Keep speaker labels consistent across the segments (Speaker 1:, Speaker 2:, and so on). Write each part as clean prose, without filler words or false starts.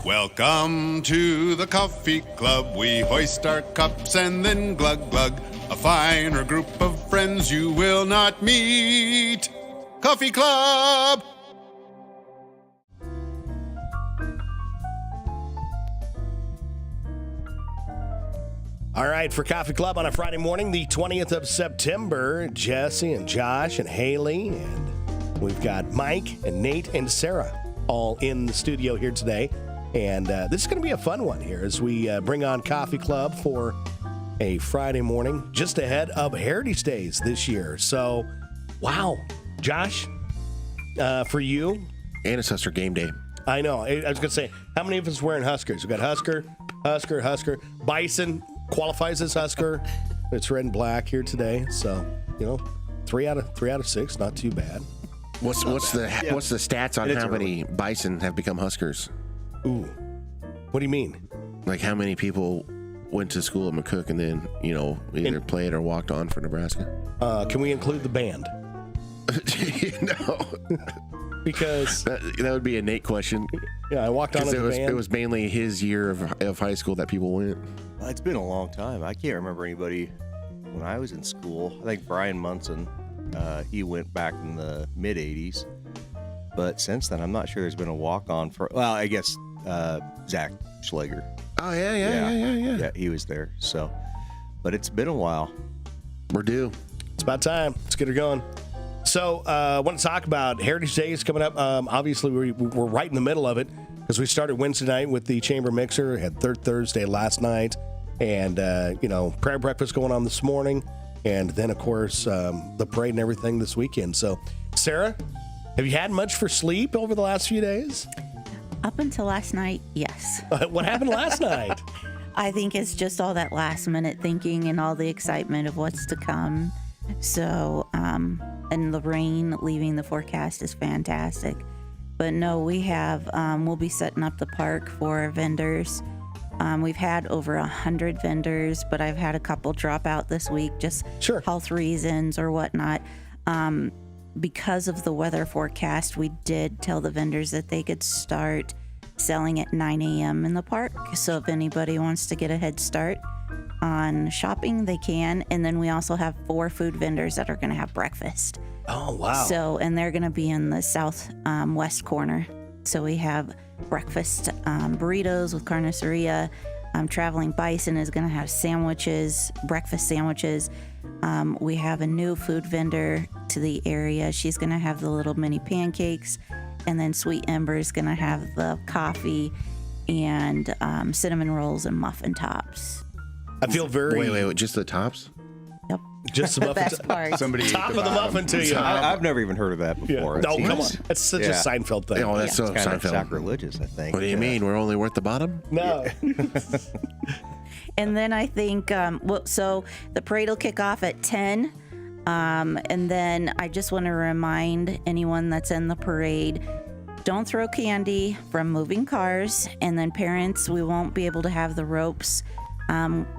Speaker 1: Welcome to the Coffee Club. We hoist our cups and then glug glug. A finer group of friends you will not meet. Coffee Club!
Speaker 2: All right, for Coffee Club on a Friday morning, the 20th of September, Jesse and Josh and Haley, and we've got Mike and Nate and Sarah all in the studio here today. And this is going to be a fun one here as we bring on Coffee Club for a Friday morning just ahead of Heritage Days this year. So, wow. Josh, for you.
Speaker 3: And it's Husker game day.
Speaker 2: I know. I was going to say, how many of us wearing Huskers? We've got Husker. Bison qualifies as Husker. It's red and black here today. So, 3 out of 6, not too bad.
Speaker 3: What's the stats on how many Bison have become Huskers?
Speaker 2: Ooh. What do you mean?
Speaker 3: Like how many people went to school at McCook and then, either played or walked on for Nebraska?
Speaker 2: Can we include the band?
Speaker 3: No.
Speaker 2: Because
Speaker 3: that would be a Nate question.
Speaker 2: Yeah, I walked on with the band.
Speaker 3: It was mainly his year of high school that people went.
Speaker 4: It's been a long time. I can't remember anybody when I was in school. I think Brian Munson, he went back in the mid-'80s. But since then, I'm not sure there's been a walk-on for, well, I guess Zach Schlager.
Speaker 3: Oh, yeah.
Speaker 4: Yeah, he was there. So, but it's been a while.
Speaker 3: We're due.
Speaker 2: It's about time. Let's get her going. So, I want to talk about Heritage Days coming up. Obviously, we're right in the middle of it because we started Wednesday night with the Chamber Mixer, had Third Thursday last night, and, prayer breakfast going on this morning, and then, of course, the parade and everything this weekend. So, Sarah, have you had much for sleep over the last few days?
Speaker 5: Up until last night, yes.
Speaker 2: What happened last night?
Speaker 5: I think it's just all that last minute thinking and all the excitement of what's to come. So, and the rain leaving the forecast is fantastic. But no, we have, we'll be setting up the park for vendors. We've had over 100 vendors, but I've had a couple drop out this week, just health reasons or whatnot. Because of the weather forecast, we did tell the vendors that they could start selling at 9 a.m. in the park. So if anybody wants to get a head start on shopping, they can. And then we also have 4 food vendors that are going to have breakfast.
Speaker 2: Oh, wow.
Speaker 5: So, and they're going to be in the south west corner. So we have breakfast burritos with carniceria. Traveling Bison is going to have sandwiches, breakfast sandwiches. We have a new food vendor to the area. She's going to have the little mini pancakes. And then Sweet Ember is going to have the coffee and cinnamon rolls and muffin tops.
Speaker 2: I feel very...
Speaker 3: Wait, just the tops?
Speaker 5: Yep.
Speaker 2: Just the
Speaker 5: the
Speaker 2: muffin
Speaker 5: best part.
Speaker 1: Somebody
Speaker 2: top of the muffin to you.
Speaker 4: I've never even heard of that before.
Speaker 2: Yeah. No, come on. That's such a Seinfeld thing.
Speaker 3: Oh, that's so
Speaker 4: It's kind of
Speaker 3: Seinfeld.
Speaker 4: sacrilegious, I think.
Speaker 3: What do you mean? We're only worth the bottom?
Speaker 2: No.
Speaker 5: And then I think, so the parade will kick off at 10. And then I just want to remind anyone that's in the parade, don't throw candy from moving cars. And then parents, we won't be able to have the ropes.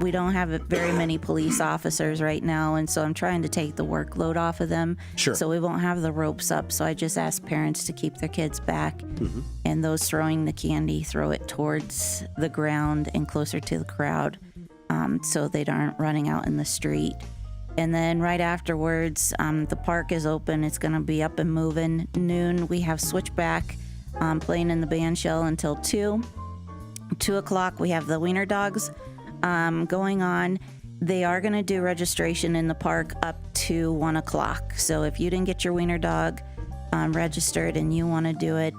Speaker 5: We don't have very many police officers right now, and so I'm trying to take the workload off of them.
Speaker 2: Sure.
Speaker 5: So we won't have the ropes up. So I just ask parents to keep their kids back, and those throwing the candy, throw it towards the ground and closer to the crowd, so they aren't running out in the street. And then right afterwards, the park is open. It's going to be up and moving. Noon, we have Switchback playing in the band shell until 2. 2 o'clock, we have the Wiener Dogs going on. They are going to do registration in the park up to 1 o'clock. So if you didn't get your Wiener Dog registered and you want to do it,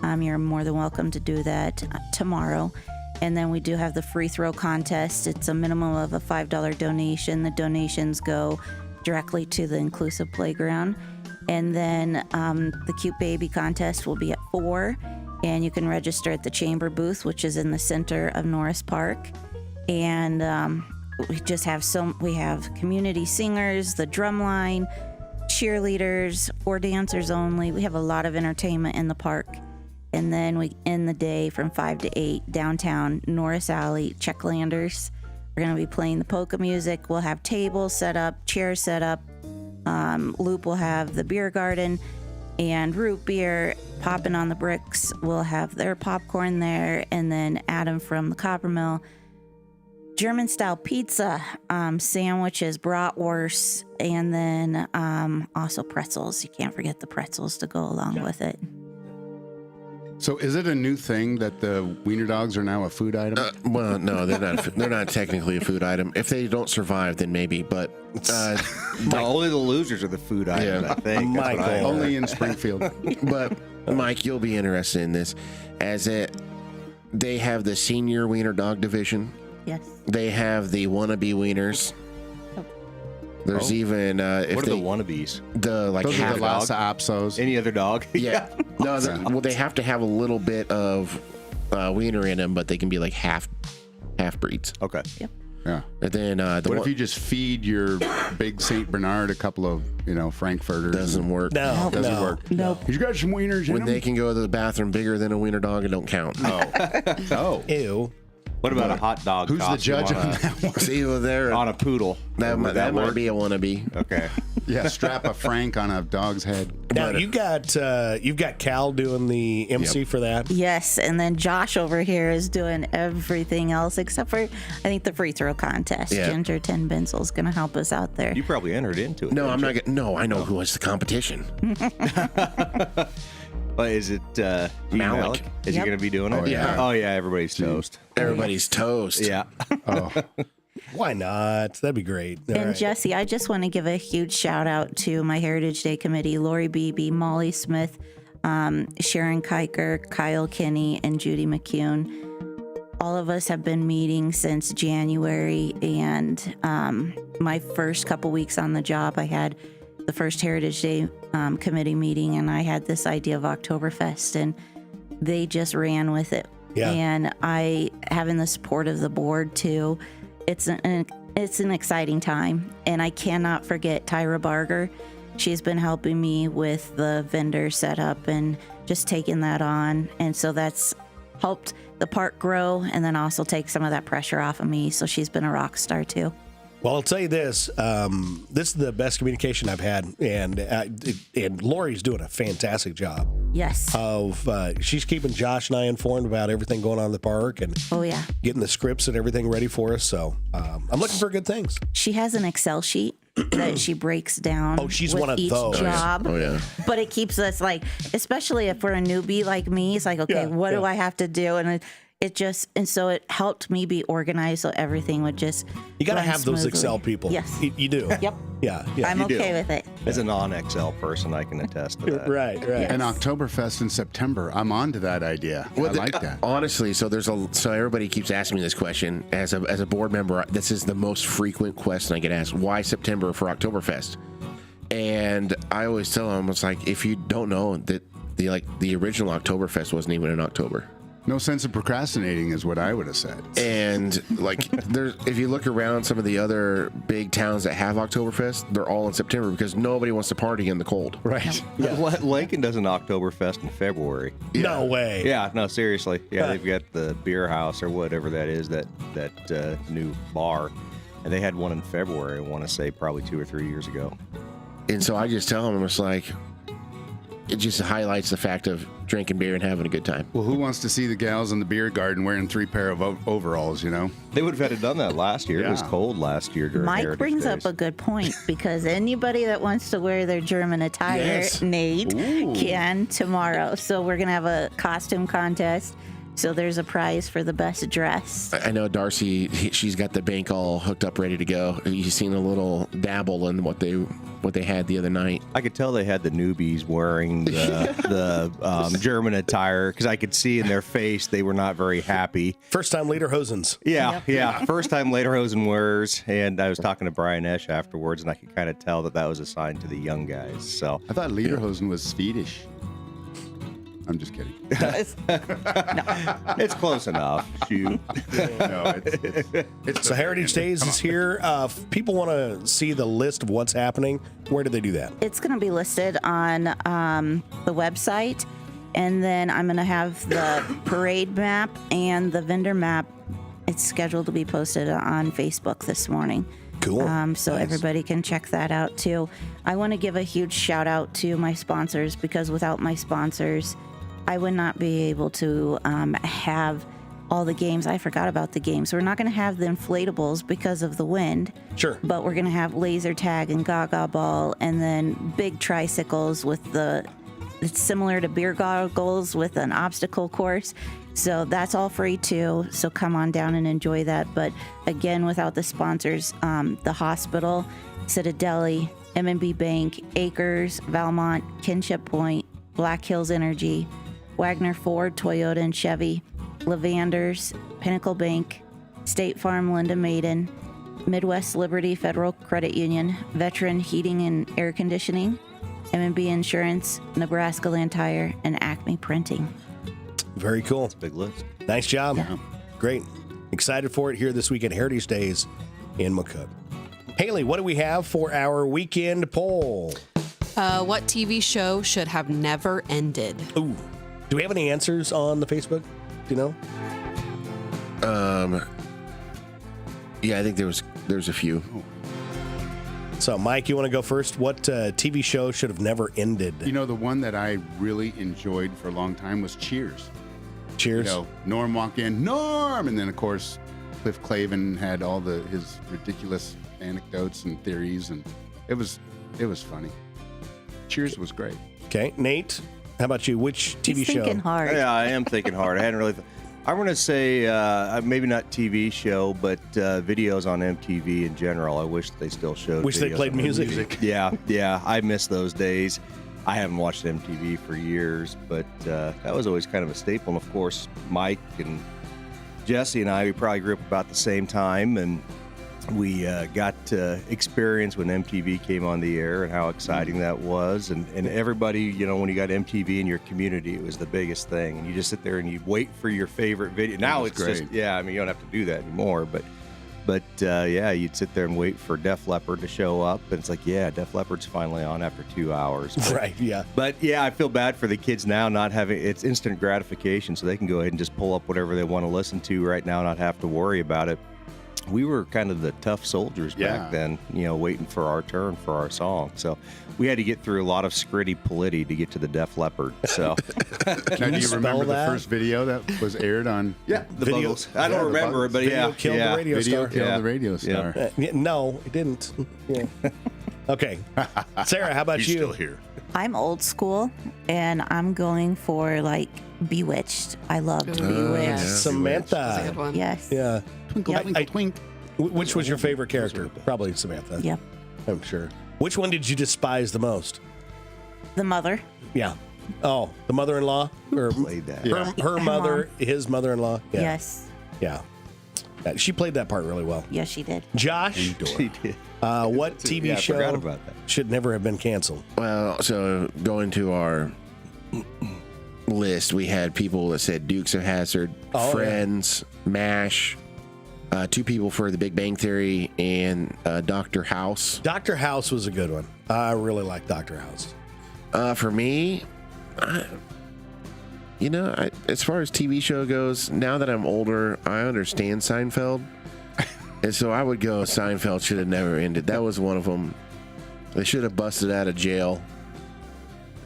Speaker 5: you're more than welcome to do that tomorrow. And then we do have the free throw contest. It's a minimum of a $5 donation. The donations go directly to the inclusive playground. And then the cute baby contest will be at 4. And you can register at the chamber booth, which is in the center of Norris Park. And we just have we have community singers, the drum line, cheerleaders, 4 dancers only. We have a lot of entertainment in the park. And then we end the day from 5 to 8 downtown Norris Alley, Checklanders. We're going to be playing the polka music. We'll have tables set up, chairs set up. Loop will have the beer garden. and Root Beer. Poppin' on the Bricks will have their popcorn there, and then Adam from the Copper Mill. German style pizza, sandwiches, bratwurst, and then also pretzels. You can't forget the pretzels to go along with it.
Speaker 1: So is it a new thing that the wiener dogs are now a food item?
Speaker 3: Well, no, they're not. They're not technically a food item. If they don't survive, then maybe. But
Speaker 4: Only the losers are the food items,
Speaker 3: Yeah.
Speaker 4: I think. That's what I heard.
Speaker 1: Only in Springfield.
Speaker 3: but Mike, you'll be interested in this. They have the senior wiener dog division.
Speaker 5: Yes.
Speaker 3: They have the wannabe wieners. There's even
Speaker 4: What are the wannabes?
Speaker 3: the like
Speaker 1: Those are
Speaker 3: half
Speaker 1: the
Speaker 3: dog.
Speaker 1: Lhasa Apsos.
Speaker 4: Any other dog?
Speaker 3: Yeah. No, well, they have to have a little bit of wiener in them, but they can be like half breeds.
Speaker 4: Okay.
Speaker 5: Yep.
Speaker 1: Yeah.
Speaker 3: And then
Speaker 1: What if you just feed your big Saint Bernard a couple of, Frankfurters?
Speaker 3: doesn't work?
Speaker 5: No.
Speaker 1: Doesn't work.
Speaker 5: Nope.
Speaker 1: You got some wieners in
Speaker 3: When
Speaker 1: them?
Speaker 3: they can go to the bathroom bigger than a wiener dog, it don't count.
Speaker 1: Oh.
Speaker 2: Ew.
Speaker 4: What about a hot dog?
Speaker 1: Who's the
Speaker 4: costume
Speaker 1: judge on that one?
Speaker 3: See, well, there
Speaker 4: on a poodle?
Speaker 3: that
Speaker 4: Would
Speaker 3: might
Speaker 4: work?
Speaker 3: be a wannabe.
Speaker 4: Okay.
Speaker 1: Yeah, strap a Frank on a dog's head.
Speaker 2: Now you've got Cal doing the MC for that.
Speaker 5: Yes, and then Josh over here is doing everything else except for, I think, the free throw contest.
Speaker 3: Yeah.
Speaker 5: Ginger Tin Benzel's going to help us out there.
Speaker 4: You probably entered into it.
Speaker 3: No,
Speaker 4: didn't
Speaker 3: I'm
Speaker 4: you?
Speaker 3: not. No, I know who wants the competition.
Speaker 4: But is it Gene
Speaker 3: Malik.
Speaker 4: Malik? Is
Speaker 5: Yep.
Speaker 4: he going to be doing it?
Speaker 3: yeah.
Speaker 4: Oh yeah, everybody's toast.
Speaker 3: Everybody's toast.
Speaker 4: Yeah.
Speaker 1: Oh.
Speaker 2: Why not? That'd be great. All
Speaker 5: And
Speaker 2: right.
Speaker 5: Jesse, I just want to give a huge shout out to my Heritage Day committee, Lori Beebe, Molly Smith, Sharon Kiker, Kyle Kinney, and Judy McCune. All of us have been meeting since January, and my first couple weeks on the job, I had the first Heritage Day committee meeting, and I had this idea of Oktoberfest, and they just ran with it.
Speaker 2: Yeah.
Speaker 5: And having the support of the board too, it's an exciting time, and I cannot forget Tyra Barger. She's been helping me with the vendor setup and just taking that on, and so that's helped the park grow, and then also take some of that pressure off of me. So she's been a rock star too.
Speaker 2: Well, I'll tell you this. This is the best communication I've had, and Lori's doing a fantastic job
Speaker 5: Yes.
Speaker 2: she's keeping Josh and I informed about everything going on in the park and
Speaker 5: Oh yeah.
Speaker 2: getting the scripts and everything ready for us. So I'm looking for good things.
Speaker 5: She has an Excel sheet that she breaks down.
Speaker 2: Oh, she's
Speaker 5: with
Speaker 2: one of
Speaker 5: each
Speaker 2: those.
Speaker 5: job.
Speaker 3: Oh yeah.
Speaker 5: But it keeps us like, especially if we're a newbie like me, it's like, okay,
Speaker 2: Yeah,
Speaker 5: what do
Speaker 2: yeah.
Speaker 5: I have to do? And so it helped me be organized, so everything would just
Speaker 2: You got to
Speaker 5: run
Speaker 2: have those
Speaker 5: smoothly.
Speaker 2: Excel people.
Speaker 5: Yes.
Speaker 2: You do.
Speaker 5: Yep.
Speaker 2: Yeah.
Speaker 5: I'm
Speaker 4: do.
Speaker 5: okay with it.
Speaker 4: As a non-Excel person, I can attest to that.
Speaker 2: Right.
Speaker 1: And Oktoberfest in September. I'm on to that idea. I like that.
Speaker 3: Honestly, so everybody keeps asking me this question as a board member. This is the most frequent question I get asked. Why September for Oktoberfest? And I always tell them, it's like, if you don't know that the original Oktoberfest wasn't even in October.
Speaker 1: No sense of procrastinating is what I would have said.
Speaker 3: And if you look around some of the other big towns that have Oktoberfest, they're all in September because nobody wants to party in the cold.
Speaker 2: Right.
Speaker 4: Lincoln does an Oktoberfest in February.
Speaker 2: No way.
Speaker 4: Yeah, no, seriously. Yeah, they've got the beer house or whatever that is, that new bar. And they had one in February, I want to say probably 2 or 3 years ago.
Speaker 3: And so I just tell them, it's like, it just highlights the fact of drinking beer and having a good time.
Speaker 1: Well, who wants to see the gals in the beer garden wearing 3 pair of overalls,
Speaker 4: They would have had done that last year. It was
Speaker 1: Yeah.
Speaker 4: cold last year during
Speaker 5: Mike
Speaker 4: Heritage
Speaker 5: brings
Speaker 4: Days.
Speaker 5: up a good point because anybody that wants to wear their German attire,
Speaker 3: Yes.
Speaker 5: Nate, can tomorrow. So we're gonna have a costume contest. So there's a prize for the best dress.
Speaker 3: I know Darcy, she's got the bank all hooked up, ready to go. You've seen a little dabble in what they had the other night.
Speaker 4: I could tell they had the newbies wearing the German attire because I could see in their face they were not very happy.
Speaker 2: First time Lederhosens.
Speaker 4: Yeah. First time Lederhosen wearers. And I was talking to Brian Esch afterwards, and I could kind of tell that was assigned to the young guys. So
Speaker 1: I thought Lederhosen was Swedish. I'm just kidding.
Speaker 4: it's close enough. Shoot.
Speaker 1: No, it's
Speaker 2: So Heritage Days is here. If people want to see the list of what's happening, where do they do that?
Speaker 5: It's going to be listed on the website, and then I'm going to have the parade map and the vendor map. It's scheduled to be posted on Facebook this morning.
Speaker 2: Cool.
Speaker 5: So
Speaker 2: Nice.
Speaker 5: everybody can check that out too. I want to give a huge shout out to my sponsors, because without my sponsors, I would not be able to have all the games. I forgot about the games. We're not going to have the inflatables because of the wind.
Speaker 2: Sure.
Speaker 5: But we're going to have laser tag and gaga ball, and then big tricycles with it's similar to beer goggles with an obstacle course. So that's all free too. So come on down and enjoy that. But again, without the sponsors, the hospital, Citadelli, M&B Bank, Acres, Valmont, Kinship Point, Black Hills Energy, Wagner Ford, Toyota and Chevy, Lavanders, Pinnacle Bank, State Farm, Linda Maiden, Midwest Liberty Federal Credit Union, Veteran Heating and Air Conditioning, M&B Insurance, Nebraska Land Tire, and Acme Printing.
Speaker 2: Very cool.
Speaker 4: Big list.
Speaker 2: Nice job. Great. Excited for it here this week at Heritage Days in McCook. Haley, what do we have for our weekend poll?
Speaker 6: What TV show should have never ended?
Speaker 2: Ooh. Do we have any answers on the Facebook? Do you know?
Speaker 3: Yeah, I think there's a few.
Speaker 2: So, Mike, you want to go first? What TV show should have never ended?
Speaker 1: You know, the one that I really enjoyed for a long time was Cheers.
Speaker 2: Cheers.
Speaker 1: You know, Norm walk in, Norm, and then of course Cliff Clavin had all his ridiculous anecdotes and theories, and it was funny. Cheers was great.
Speaker 2: Okay, Nate, how about you? Which TV
Speaker 5: He's
Speaker 2: show?
Speaker 5: thinking hard.
Speaker 4: Yeah, I am thinking hard. I hadn't really. I'm going to say maybe not TV show, but videos on MTV in general. I wish they still showed.
Speaker 2: Wish they
Speaker 4: videos
Speaker 2: played
Speaker 4: on
Speaker 2: music.
Speaker 4: Yeah. I miss those days. I haven't watched MTV for years, but that was always kind of a staple. And of course, Mike and Jesse and I, we probably grew up about the same time, and we got to experience when MTV came on the air and how exciting that was. And everybody, you know, when you got MTV in your community, it was the biggest thing. And you just sit there and you wait for your favorite video. Now it's
Speaker 1: great.
Speaker 4: just, I mean, you don't have to do that anymore. But you'd sit there and wait for Def Leppard to show up. And it's like, Def Leppard's finally on after 2 hours.
Speaker 2: Right, yeah.
Speaker 4: But I feel bad for the kids now not having, it's instant gratification. So they can go ahead and just pull up whatever they want to listen to right now, not have to worry about it. We were kind of the tough soldiers back then, you know, waiting for our turn for our song. So we had to get through a lot of Scritty Politti to get to the Def Leppard. So
Speaker 1: Now, do you
Speaker 2: spell
Speaker 1: remember
Speaker 2: that?
Speaker 1: the first video that was aired on?
Speaker 4: the
Speaker 2: Video-
Speaker 4: Buggles. I don't remember it, but
Speaker 2: Video killed the radio
Speaker 1: Video
Speaker 2: star.
Speaker 1: killed the radio star.
Speaker 2: No, it didn't. Yeah. Okay. Sarah, how about
Speaker 1: He's
Speaker 2: you?
Speaker 1: still here.
Speaker 5: I'm old school, and I'm going for like Bewitched. I loved Bewitched.
Speaker 6: yeah.
Speaker 2: Samantha.
Speaker 6: That's a good one.
Speaker 5: Yes.
Speaker 2: Yeah.
Speaker 1: Twinkle,
Speaker 5: Yep.
Speaker 1: twinkle, twink.
Speaker 2: Which was your favorite character? Probably Samantha.
Speaker 5: Yep.
Speaker 2: I'm sure. Which one did you despise the most?
Speaker 5: The mother.
Speaker 2: Yeah. Oh, the mother-in-law? Or
Speaker 4: played that.
Speaker 2: her mother, his mother-in-law? Yeah.
Speaker 5: Yes.
Speaker 2: Yeah. She played that part really well.
Speaker 5: Yes, she did.
Speaker 2: Josh,
Speaker 4: She did.
Speaker 2: what TV
Speaker 4: Yeah, I
Speaker 2: show
Speaker 4: forgot about that.
Speaker 2: should never have been canceled?
Speaker 3: Well, so going to our list, we had people that said Dukes of Hazzard,
Speaker 2: Oh,
Speaker 3: Friends, MASH, two people for The Big Bang Theory, and Dr. House.
Speaker 2: Dr. House was a good one. I really like Dr. House.
Speaker 3: For me, as far as TV show goes, now that I'm older, I understand Seinfeld. And so I would go Seinfeld should have never ended. That was one of them. They should have busted out of jail.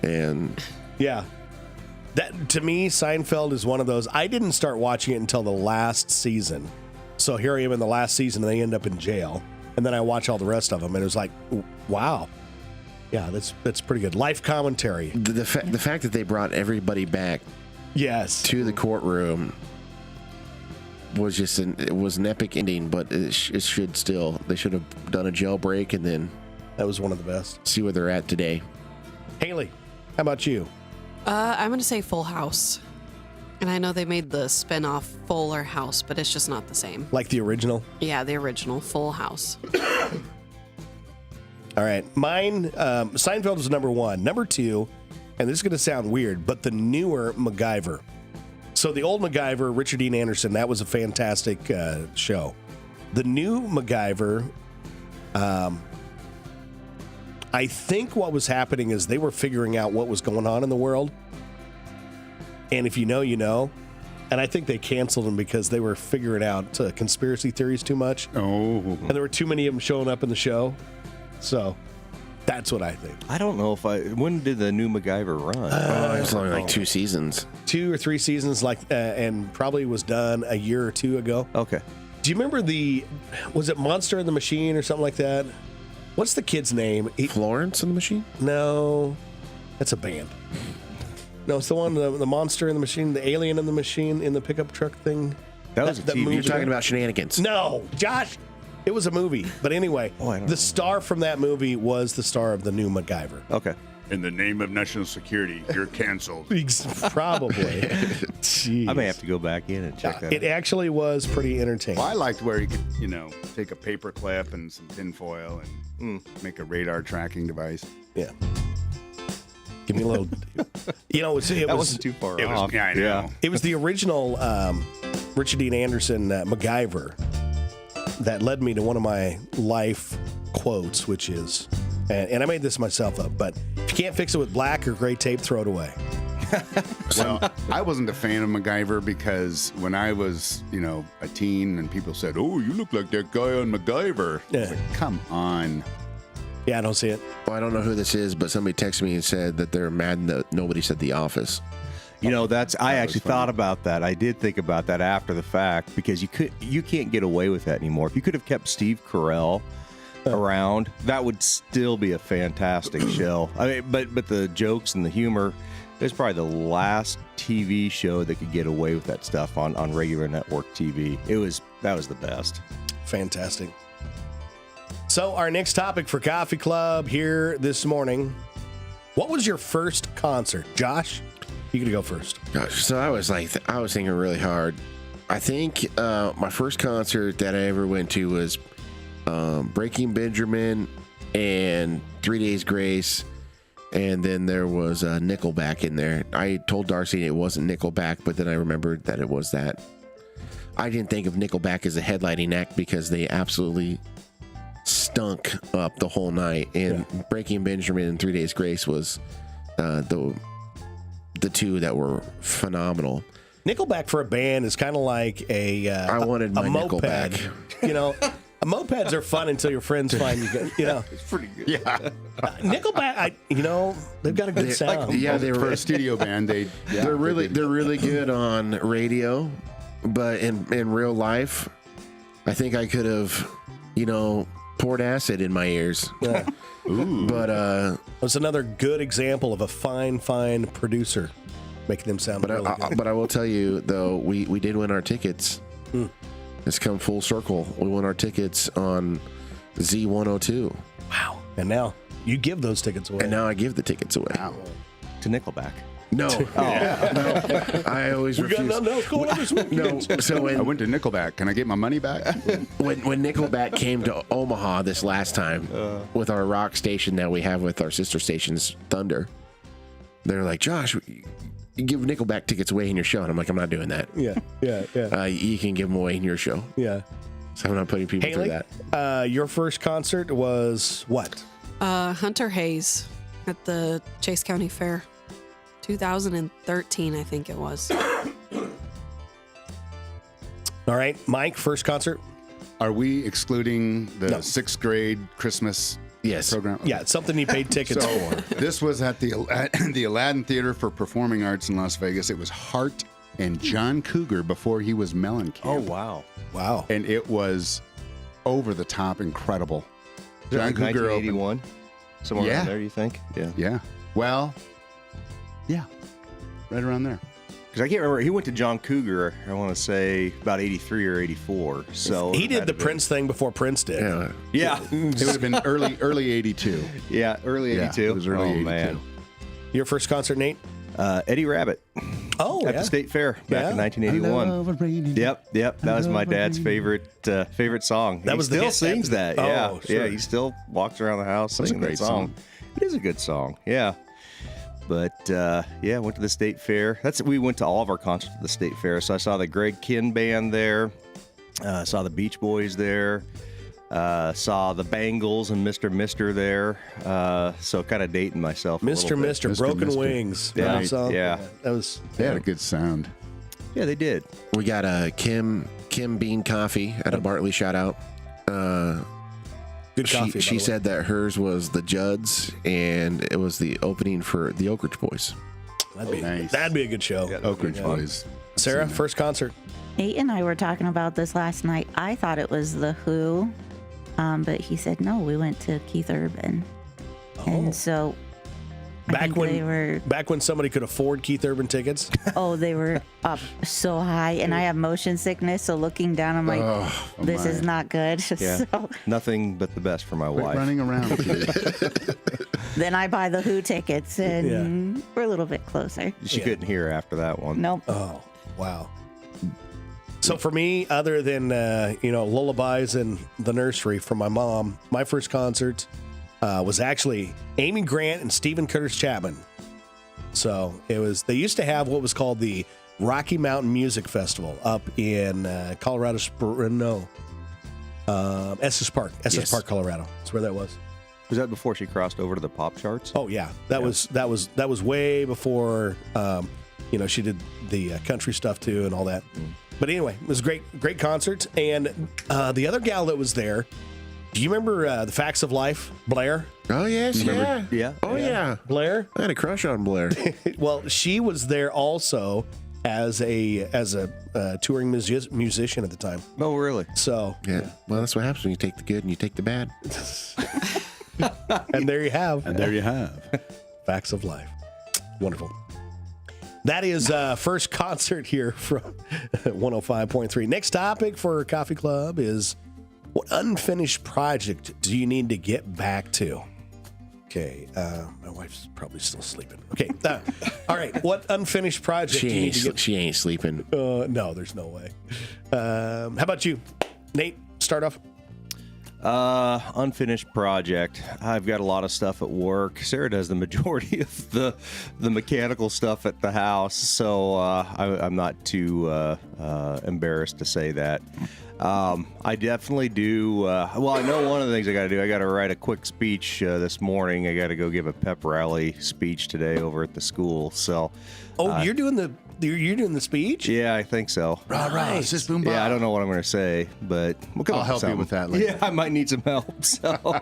Speaker 3: And
Speaker 2: Yeah. That to me, Seinfeld is one of those. I didn't start watching it until the last season. So here I am in the last season and they end up in jail. And then I watch all the rest of them and it was like, wow. Yeah, that's pretty good. Life commentary.
Speaker 3: the fact that they brought everybody back
Speaker 2: Yes.
Speaker 3: to the courtroom was just it was an epic ending, but it should still, they should have done a jailbreak and then
Speaker 2: That was one of the best.
Speaker 3: see where they're at today.
Speaker 2: Haley, how about you?
Speaker 6: I'm going to say Full House. And I know they made the spinoff Fuller House, but it's just not the same.
Speaker 2: Like the original?
Speaker 6: Yeah, the original Full House.
Speaker 2: All right. Mine, Seinfeld is number one. Number two, and this is going to sound weird, but the newer MacGyver. So the old MacGyver, Richard Dean Anderson, that was a fantastic show. The new MacGyver, I think what was happening is they were figuring out what was going on in the world. And if you know, you know. And I think they canceled them because they were figuring out conspiracy theories too much.
Speaker 1: Oh.
Speaker 2: And there were too many of them showing up in the show. So that's what I think.
Speaker 4: I don't know when did the new MacGyver run?
Speaker 3: It's only like 2 seasons.
Speaker 2: 2 or 3 seasons, and probably was done a year or 2 ago.
Speaker 4: Okay.
Speaker 2: Do you remember was it Monster in the Machine or something like that? What's the kid's name?
Speaker 3: Florence and the Machine?
Speaker 2: No, that's a band. No, it's the one, the Monster in the Machine, the Alien in the Machine in the pickup truck thing.
Speaker 4: That was a TV
Speaker 2: movie.
Speaker 3: You're talking about Shenanigans.
Speaker 2: No, Josh, it was a movie. But anyway,
Speaker 4: I don't
Speaker 2: the
Speaker 4: know.
Speaker 2: star from that movie was the star of the new MacGyver.
Speaker 4: Okay.
Speaker 1: In the name of national security, you're canceled.
Speaker 2: Probably. Jeez.
Speaker 4: I may have to go back in and check that
Speaker 2: It
Speaker 4: out.
Speaker 2: actually was pretty entertaining.
Speaker 1: Well, I liked where you could, take a paper clip and some tinfoil and make a radar tracking device.
Speaker 2: Yeah. Give me a little. It
Speaker 4: That
Speaker 2: was
Speaker 4: wasn't too far
Speaker 1: It
Speaker 4: off.
Speaker 1: was, yeah, I know.
Speaker 2: It was the original Richard Dean Anderson MacGyver that led me to one of my life quotes, which is, and I made this myself up, but if you can't fix it with black or gray tape, throw it away.
Speaker 1: Well, I wasn't a fan of MacGyver because when I was, a teen and people said, "Oh, you look like that guy on MacGyver." I was
Speaker 2: Yeah.
Speaker 1: like, come on.
Speaker 2: Yeah, I don't see it.
Speaker 3: Well, I don't know who this is, but somebody texted me and said that they're mad that nobody said The Office.
Speaker 4: I actually thought about that. I did think about that after the fact because you can't get away with that anymore. If you could have kept Steve Carell around, that would still be a fantastic show. I mean, but the jokes and the humor, it's probably the last TV show that could get away with that stuff on regular network TV. That was the best.
Speaker 2: Fantastic. So our next topic for Coffee Club here this morning. What was your first concert? Josh, you gonna go first.
Speaker 3: Gosh, so I was thinking really hard. I think my first concert that I ever went to was Breaking Benjamin and 3 Days Grace, and then there was Nickelback in there. I told Darcy it wasn't Nickelback, but then I remembered that it was that. I didn't think of Nickelback as a headlining act because they absolutely stunk up the whole night, and Breaking Benjamin and 3 Days Grace was the two that were phenomenal.
Speaker 2: Nickelback for a band is kind of like
Speaker 3: I wanted my
Speaker 2: moped.
Speaker 3: Nickelback.
Speaker 2: Mopeds are fun until your friends find you.
Speaker 1: It's pretty good. Yeah.
Speaker 2: Nickelback, they've got a good sound.
Speaker 3: Yeah, they
Speaker 1: For
Speaker 3: were.
Speaker 1: a studio band,
Speaker 3: They're really good on radio, but in real life, I think I could have, poured acid in my ears.
Speaker 2: Yeah.
Speaker 1: Ooh.
Speaker 3: But
Speaker 2: It's another good example of a fine producer making them sound really good.
Speaker 3: but I will tell you though, we did win our tickets. It's come full circle. We won our tickets on Z102,
Speaker 2: Wow. And now you give those tickets away.
Speaker 3: and now I give the tickets away.
Speaker 1: Wow.
Speaker 4: To Nickelback.
Speaker 3: No, I always
Speaker 2: We got
Speaker 3: refuse.
Speaker 2: nothing else going on this week.
Speaker 3: No, so
Speaker 1: I went to Nickelback. Can I get my money back?
Speaker 3: when Nickelback came to Omaha this last time with our rock station that we have with our sister stations, Thunder, they're like, Josh, you give Nickelback tickets away in your show. And I'm like, I'm not doing that.
Speaker 2: Yeah.
Speaker 3: You can give them away in your show.
Speaker 2: Yeah.
Speaker 3: So I'm not putting people
Speaker 2: Haley,
Speaker 3: through that.
Speaker 2: your first concert was what?
Speaker 6: Hunter Hayes at the Chase County Fair. 2013, I think it was.
Speaker 2: All right, Mike, first concert?
Speaker 1: Are we excluding the
Speaker 2: No.
Speaker 1: 6th grade Christmas
Speaker 3: Yes.
Speaker 1: program?
Speaker 2: Yeah, it's something he paid tickets for.
Speaker 1: This was at the Aladdin Theater for Performing Arts in Las Vegas. It was Hart and John Cougar before he was Mellencamp.
Speaker 4: Oh, wow.
Speaker 2: Wow.
Speaker 1: And it was over the top incredible.
Speaker 4: Is that like
Speaker 1: John Cougar opened.
Speaker 4: 1981? Somewhere
Speaker 1: Yeah.
Speaker 4: around there, you think? Yeah.
Speaker 1: Yeah. Well, yeah. Right around there.
Speaker 4: Because I can't remember. He went to John Cougar, I want to say, about 83 or 84. So
Speaker 2: He
Speaker 4: it
Speaker 2: did
Speaker 4: had
Speaker 2: the
Speaker 4: to be-
Speaker 2: Prince thing before Prince did.
Speaker 3: Yeah.
Speaker 4: Yeah.
Speaker 1: It would have been early 82.
Speaker 4: Yeah, early
Speaker 1: Yeah,
Speaker 4: 82.
Speaker 1: it was early
Speaker 4: oh,
Speaker 1: 82.
Speaker 4: man.
Speaker 2: Your first concert, Nate?
Speaker 4: Eddie Rabbit
Speaker 2: Oh,
Speaker 4: at the State Fair back in 1981. Yep. That was my dad's favorite song.
Speaker 2: That
Speaker 4: He
Speaker 2: was the
Speaker 4: still
Speaker 2: hit.
Speaker 4: sings that.
Speaker 2: Oh,
Speaker 4: Yeah,
Speaker 2: sure.
Speaker 4: yeah. He still walks around the house
Speaker 1: That's a
Speaker 4: singing that
Speaker 1: great
Speaker 4: song.
Speaker 1: song.
Speaker 4: It is a good song. Yeah. But went to the State Fair. We went to all of our concerts at the State Fair. So I saw the Greg Kinn band there. Saw the Beach Boys there. Saw the Bangles and Mr. there. So kind of dating myself. A
Speaker 2: Mr.
Speaker 4: little bit.
Speaker 2: Mr.
Speaker 1: Mr.
Speaker 2: Broken
Speaker 1: Mr.
Speaker 2: Wings.
Speaker 4: Yeah,
Speaker 2: That song.
Speaker 4: yeah.
Speaker 2: That was.
Speaker 1: They had a good sound.
Speaker 4: Yeah, they did.
Speaker 3: We got a Kim Bean Coffee at a Bartley. Shout out.
Speaker 2: Good coffee.
Speaker 3: She said that hers was the Judds, and it was the opening for the Oak Ridge Boys.
Speaker 2: That'd be a good show.
Speaker 1: Oak Ridge Boys.
Speaker 2: Sarah, first concert.
Speaker 5: Nate and I were talking about this last night. I thought it was The Who, but he said no. We went to Keith Urban, and so
Speaker 2: Back when somebody could afford Keith Urban tickets.
Speaker 5: Oh, they were up so high, and I have motion sickness, so looking down, I'm like, this is not good.
Speaker 4: Yeah.
Speaker 5: So
Speaker 4: Nothing but the best for my
Speaker 1: Quit
Speaker 4: wife.
Speaker 1: running around.
Speaker 5: then I buy the Who tickets, and we're a little bit closer.
Speaker 4: She couldn't hear after that one.
Speaker 5: Nope.
Speaker 2: Oh, wow. So for me, other than lullabies in the nursery from my mom, my first concert was actually Amy Grant and Stephen Curtis Chapman. So it was. They used to have what was called the Rocky Mountain Music Festival up in Colorado Springs. Estes Park, Park, Colorado. That's where that was.
Speaker 4: Was that before she crossed over to the pop charts?
Speaker 2: Oh yeah, that was way before. She did the country stuff too and all that. But anyway, it was a great concert. And the other gal that was there, do you remember the Facts of Life, Blair?
Speaker 3: Oh yes, yeah.
Speaker 4: Yeah.
Speaker 3: Oh yeah.
Speaker 2: Blair?
Speaker 3: I had a crush on Blair.
Speaker 2: Well, she was there also as a touring musician at the time.
Speaker 4: Oh, really?
Speaker 2: So
Speaker 3: Yeah. Well, that's what happens when you take the good and you take the bad.
Speaker 2: and there you have.
Speaker 1: And there you have.
Speaker 2: Facts of Life. Wonderful. That is first concert here from 105.3. Next topic for Coffee Club is, what unfinished project do you need to get back to? Okay, my wife's probably still sleeping. Okay, all right. What unfinished project do you need to get?
Speaker 3: She ain't sleeping.
Speaker 2: No, there's no way. How about you, Nate? Start off.
Speaker 4: Unfinished project. I've got a lot of stuff at work. Sarah does the majority of the mechanical stuff at the house, so I'm not too embarrassed to say that. I definitely do. Well, I know one of the things I got to do. I got to write a quick speech this morning. I got to go give a pep rally speech today over at the school. So,
Speaker 2: you're doing the speach?
Speaker 4: yeah, I think so.
Speaker 1: Rah, sis, boom,
Speaker 4: Yeah, I
Speaker 1: bah.
Speaker 4: don't know what I'm going to say, but we'll come
Speaker 1: I'll
Speaker 4: up
Speaker 1: help you
Speaker 4: something.
Speaker 1: with that later.
Speaker 4: Yeah, I might need some help. So I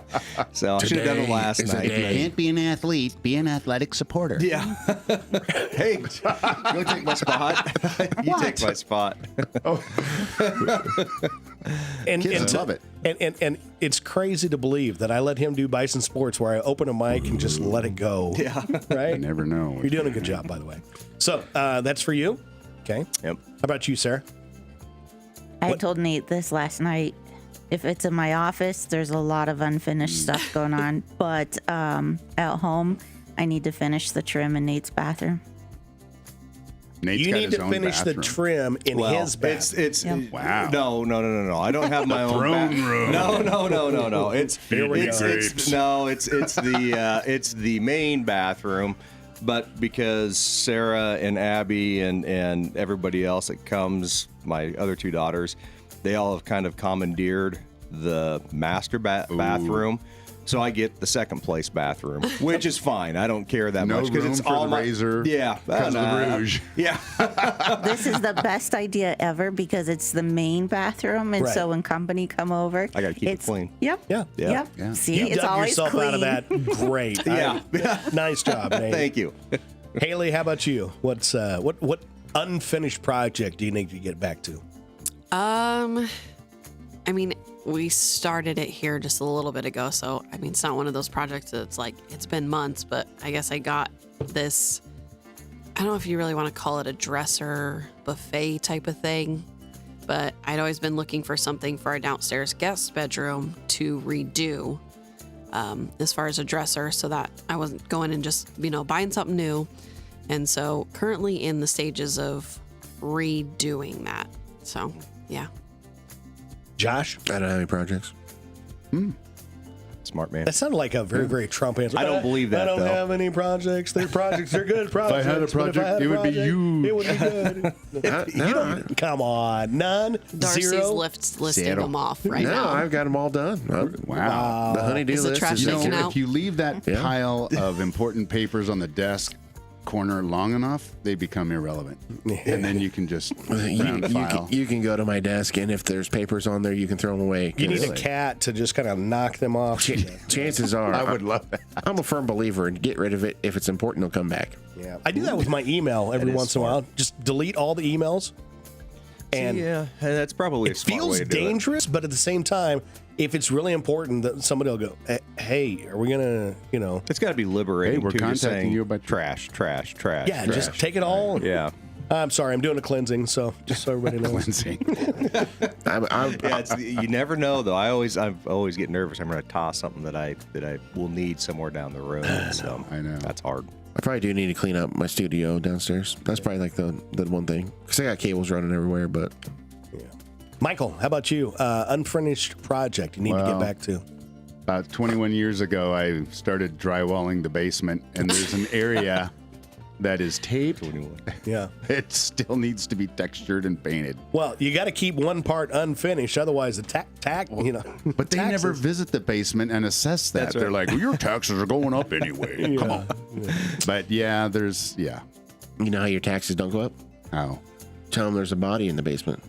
Speaker 4: should have done it
Speaker 3: Today
Speaker 4: last
Speaker 3: is the
Speaker 4: night.
Speaker 3: day.
Speaker 1: Can't be an athlete, be an athletic supporter.
Speaker 4: Yeah. Hey, you take my spot. You take my spot.
Speaker 2: And
Speaker 1: Kids love it.
Speaker 2: And it's crazy to believe that I let him do Bison Sports, where I open a mic and just let it go.
Speaker 4: Yeah.
Speaker 2: Right?
Speaker 1: You never know.
Speaker 2: You're doing a good job, by the way. So that's for you. Okay.
Speaker 4: Yep.
Speaker 2: How about you, Sarah?
Speaker 5: I told Nate this last night. If it's in my office, there's a lot of unfinished stuff going on. But at home, I need to finish the trim in Nate's bathroom.
Speaker 1: Nate's
Speaker 2: You
Speaker 1: got
Speaker 2: need
Speaker 1: his
Speaker 2: to
Speaker 1: own
Speaker 2: finish
Speaker 1: bathroom.
Speaker 2: the trim in his bathroom.
Speaker 4: It's
Speaker 1: Wow.
Speaker 4: No. I don't have my own
Speaker 1: throne room.
Speaker 4: No. It's
Speaker 2: Here we go.
Speaker 4: it's the main bathroom, but because Sarah and Abby and everybody else that comes, my other two daughters, they all have kind of commandeered the master bathroom. So I get the second place bathroom, which is fine. I don't care that
Speaker 1: No
Speaker 4: much because
Speaker 1: room
Speaker 4: it's
Speaker 1: for
Speaker 4: all
Speaker 1: the
Speaker 4: my
Speaker 1: razor
Speaker 4: Yeah,
Speaker 1: because of the rouge.
Speaker 4: Yeah.
Speaker 5: This is the best idea ever because it's the main bathroom, and
Speaker 2: Right.
Speaker 5: so when company come over,
Speaker 4: I gotta keep it
Speaker 5: it's
Speaker 4: clean.
Speaker 5: Yep.
Speaker 2: Yeah.
Speaker 5: Yep.
Speaker 1: Yeah.
Speaker 5: See,
Speaker 2: You
Speaker 5: it's
Speaker 2: dug
Speaker 5: always
Speaker 2: yourself
Speaker 5: clean.
Speaker 2: out of that. Great.
Speaker 4: Yeah.
Speaker 2: Nice job, Nate.
Speaker 4: Thank you.
Speaker 2: Haley, how about you? What's what unfinished project do you need to get back to?
Speaker 6: I mean, we started it here just a little bit ago, so I mean, it's not one of those projects that's like it's been months, but I guess I got this. I don't know if you really want to call it a dresser buffet type of thing, but I'd always been looking for something for our downstairs guest bedroom to redo, as far as a dresser, so that I wasn't going and just buying something new. And so currently in the stages of redoing that. So yeah.
Speaker 2: Josh?
Speaker 3: I don't have any projects.
Speaker 4: Smart man.
Speaker 2: That sounded like a very, very Trump answer.
Speaker 4: I don't believe that,
Speaker 2: I don't
Speaker 4: though.
Speaker 2: have any projects. They're projects. They're good projects.
Speaker 1: had a
Speaker 2: but if I
Speaker 1: project,
Speaker 2: had a
Speaker 1: it would be
Speaker 2: project,
Speaker 1: huge.
Speaker 2: It would be good. You don't. Come on. None.
Speaker 6: Darcy's
Speaker 2: Zero.
Speaker 6: listing
Speaker 4: Zero.
Speaker 6: them off right
Speaker 3: no,
Speaker 6: now.
Speaker 3: I've got them all done.
Speaker 1: Wow.
Speaker 3: The honeydew
Speaker 6: Is the
Speaker 3: list
Speaker 6: trash
Speaker 3: is
Speaker 1: You know,
Speaker 6: taken out?
Speaker 1: if you leave that
Speaker 3: Yeah.
Speaker 1: pile of important papers on the desk, corner long enough, they become irrelevant. And then you can just round file.
Speaker 3: You can go to my desk, and if there's papers on there, you can throw them away.
Speaker 2: You need a cat to just kind of knock them off.
Speaker 3: Chances are,
Speaker 1: I would love that.
Speaker 3: I'm a firm believer in get rid of it. If it's important, it'll come back.
Speaker 2: Yeah, I do that with my email every once in a while. Just delete all the emails. And
Speaker 4: yeah, that's probably a
Speaker 2: it
Speaker 4: smart
Speaker 2: feels
Speaker 4: way to do it.
Speaker 2: dangerous, but at the same time, if it's really important, that somebody will go, "Hey, are we gonna,
Speaker 4: It's got to be liberating.
Speaker 1: Hey, we're
Speaker 4: too, just
Speaker 1: contacting
Speaker 4: saying
Speaker 1: you about
Speaker 4: trash.
Speaker 2: yeah, just take it all."
Speaker 4: Yeah.
Speaker 2: I'm sorry, I'm doing a cleansing, so just so everybody knows.
Speaker 1: Cleansing.
Speaker 4: Yeah, you never know though. I always get nervous. I'm going to toss something that I will need somewhere down the road. So
Speaker 1: I know.
Speaker 4: that's hard.
Speaker 3: I probably do need to clean up my studio downstairs. That's probably like the one thing, because I got cables running everywhere. But
Speaker 2: Yeah. Michael, how about you? Unfinished project you need to get back to.
Speaker 1: About 21 years ago, I started drywalling the basement, and there's an area that is taped.
Speaker 2: Yeah.
Speaker 1: It still needs to be textured and painted.
Speaker 2: Well, you got to keep one part unfinished, otherwise the
Speaker 1: But they never
Speaker 2: taxes.
Speaker 1: visit the basement and assess that.
Speaker 4: That's
Speaker 1: They're
Speaker 4: right.
Speaker 1: like, well, your taxes are going up anyway. Come on. But yeah,
Speaker 3: you know how your taxes don't go up?
Speaker 1: How?
Speaker 3: Tell them there's a body in the basement.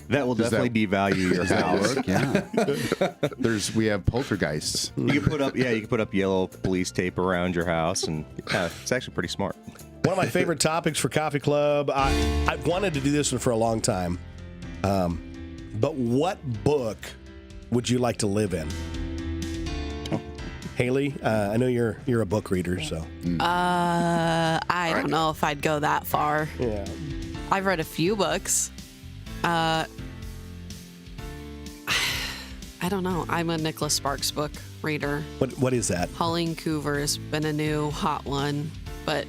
Speaker 4: That will definitely devalue your house.
Speaker 1: Yeah. We have poltergeists.
Speaker 4: You can put up yellow police tape around your house, and it's actually pretty smart.
Speaker 2: One of my favorite topics for Coffee Club. I wanted to do this one for a long time. But what book would you like to live in? Haley, I know you're a book reader, so.
Speaker 6: I don't know if I'd go that far.
Speaker 2: Yeah.
Speaker 6: I've read a few books. I don't know. I'm a Nicholas Sparks book reader.
Speaker 2: What is that?
Speaker 6: Pauline Coover has been a new hot one, but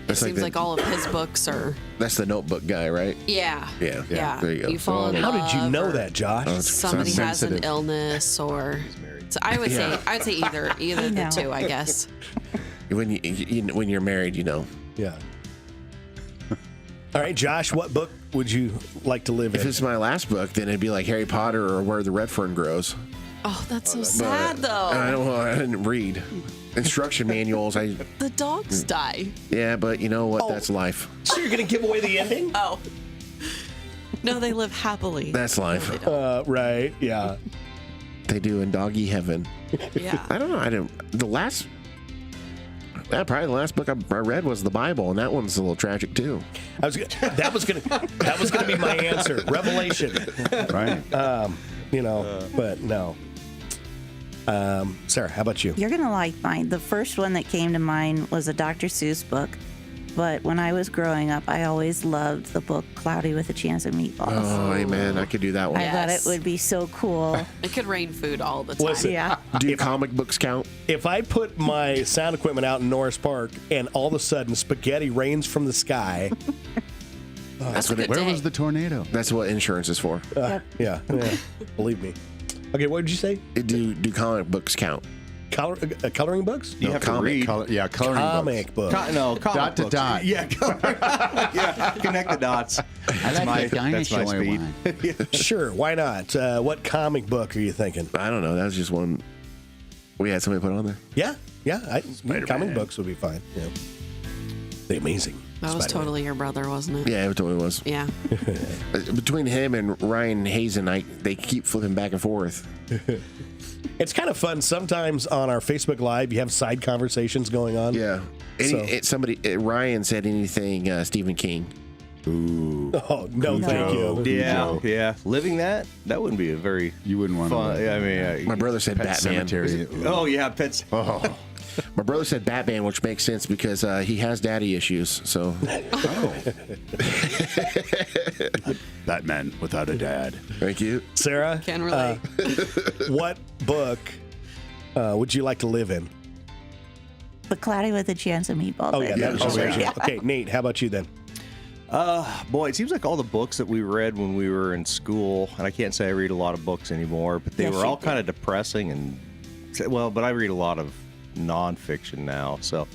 Speaker 3: That's
Speaker 6: it
Speaker 3: like
Speaker 6: seems
Speaker 3: the-
Speaker 6: like all of his books are.
Speaker 3: That's the Notebook guy, right?
Speaker 6: Yeah.
Speaker 3: Yeah. There you go.
Speaker 6: fall in
Speaker 2: How did you
Speaker 6: love,
Speaker 2: know
Speaker 6: or
Speaker 2: that, Josh?
Speaker 6: Somebody
Speaker 1: sounds
Speaker 6: has an
Speaker 1: sensitive.
Speaker 6: illness, or so I would say either the
Speaker 5: know.
Speaker 6: two, I guess.
Speaker 3: When when you're married, you know.
Speaker 2: Yeah. All right, Josh, what book would you like to live
Speaker 3: If
Speaker 2: in?
Speaker 3: it's my last book, then it'd be like Harry Potter or Where the Red Fern Grows.
Speaker 6: Oh, that's so sad though.
Speaker 3: I didn't read instruction manuals.
Speaker 6: The dogs die.
Speaker 3: Yeah, but you know what?
Speaker 2: Oh.
Speaker 3: That's life.
Speaker 2: So you're gonna give away the ending?
Speaker 6: Oh. No, they live happily.
Speaker 3: That's life.
Speaker 6: No, they don't.
Speaker 2: Right. Yeah.
Speaker 3: They do in doggy heaven.
Speaker 6: Yeah.
Speaker 3: I don't know. Probably the last book I read was the Bible, and that one's a little tragic too.
Speaker 2: That was gonna be my answer. Revelation.
Speaker 1: Right.
Speaker 2: But no. Sarah, how about you?
Speaker 5: You're going to like mine. The first one that came to mind was a Dr. Seuss book. But when I was growing up, I always loved the book Cloudy with a Chance of Meatballs.
Speaker 3: Oh, amen. I could do that one.
Speaker 5: I thought it
Speaker 6: Yes.
Speaker 5: would be so cool.
Speaker 6: It could rain food all the time.
Speaker 2: Listen,
Speaker 5: Yeah.
Speaker 3: Do comic books count?
Speaker 2: if I put my sound equipment out in Norris Park and all of a sudden spaghetti rains from the sky,
Speaker 6: That's a good
Speaker 1: Where
Speaker 6: day.
Speaker 1: was the tornado?
Speaker 3: That's what insurance is for.
Speaker 2: yeah, believe me. Okay, what did you say?
Speaker 3: Do comic books count?
Speaker 2: Coloring books?
Speaker 4: You have to read.
Speaker 1: Coloring
Speaker 2: Comic
Speaker 1: books.
Speaker 2: book.
Speaker 4: Comic
Speaker 1: Dot to
Speaker 4: books.
Speaker 1: dot.
Speaker 4: Yeah, yeah. Connect the dots. That's
Speaker 7: like the
Speaker 4: that's my
Speaker 7: dinosaur
Speaker 4: speed.
Speaker 2: Sure, why not? What comic book are you thinking?
Speaker 3: I don't know. That was just one we had somebody put on there.
Speaker 2: Yeah. Comic books would be fine. Yeah. The Amazing.
Speaker 6: That was
Speaker 2: Spider-Man.
Speaker 6: totally your brother, wasn't it?
Speaker 3: Yeah, it totally was.
Speaker 6: Yeah.
Speaker 3: Between him and Ryan Hazen, they keep flipping back and forth.
Speaker 2: It's kind of fun. Sometimes on our Facebook Live, you have side conversations going on.
Speaker 3: Yeah. Ryan said anything Stephen King.
Speaker 1: Ooh.
Speaker 2: Oh, no, thank you.
Speaker 4: Yeah. Living that wouldn't be a very
Speaker 1: You wouldn't want
Speaker 4: fun.
Speaker 1: to.
Speaker 4: I mean,
Speaker 3: My brother said
Speaker 1: Pet
Speaker 3: Batman.
Speaker 1: Cemetery.
Speaker 4: oh yeah, pets.
Speaker 1: Oh.
Speaker 3: My brother said Batman, which makes sense because he has daddy issues. So
Speaker 1: Batman without a dad.
Speaker 3: thank you.
Speaker 2: Sarah,
Speaker 6: Can relate.
Speaker 2: what book would you like to live in?
Speaker 5: The Cloudy with a Chance of Meatballs.
Speaker 2: Oh, yeah. That was just
Speaker 5: Yeah.
Speaker 2: Okay, Nate, how about you then?
Speaker 4: Boy, it seems like all the books that we read when we were in school, and I can't say I read a lot of books anymore, but they
Speaker 5: Yes,
Speaker 4: were
Speaker 5: you
Speaker 4: all
Speaker 5: did.
Speaker 4: kind of depressing and but I read a lot of nonfiction now. So,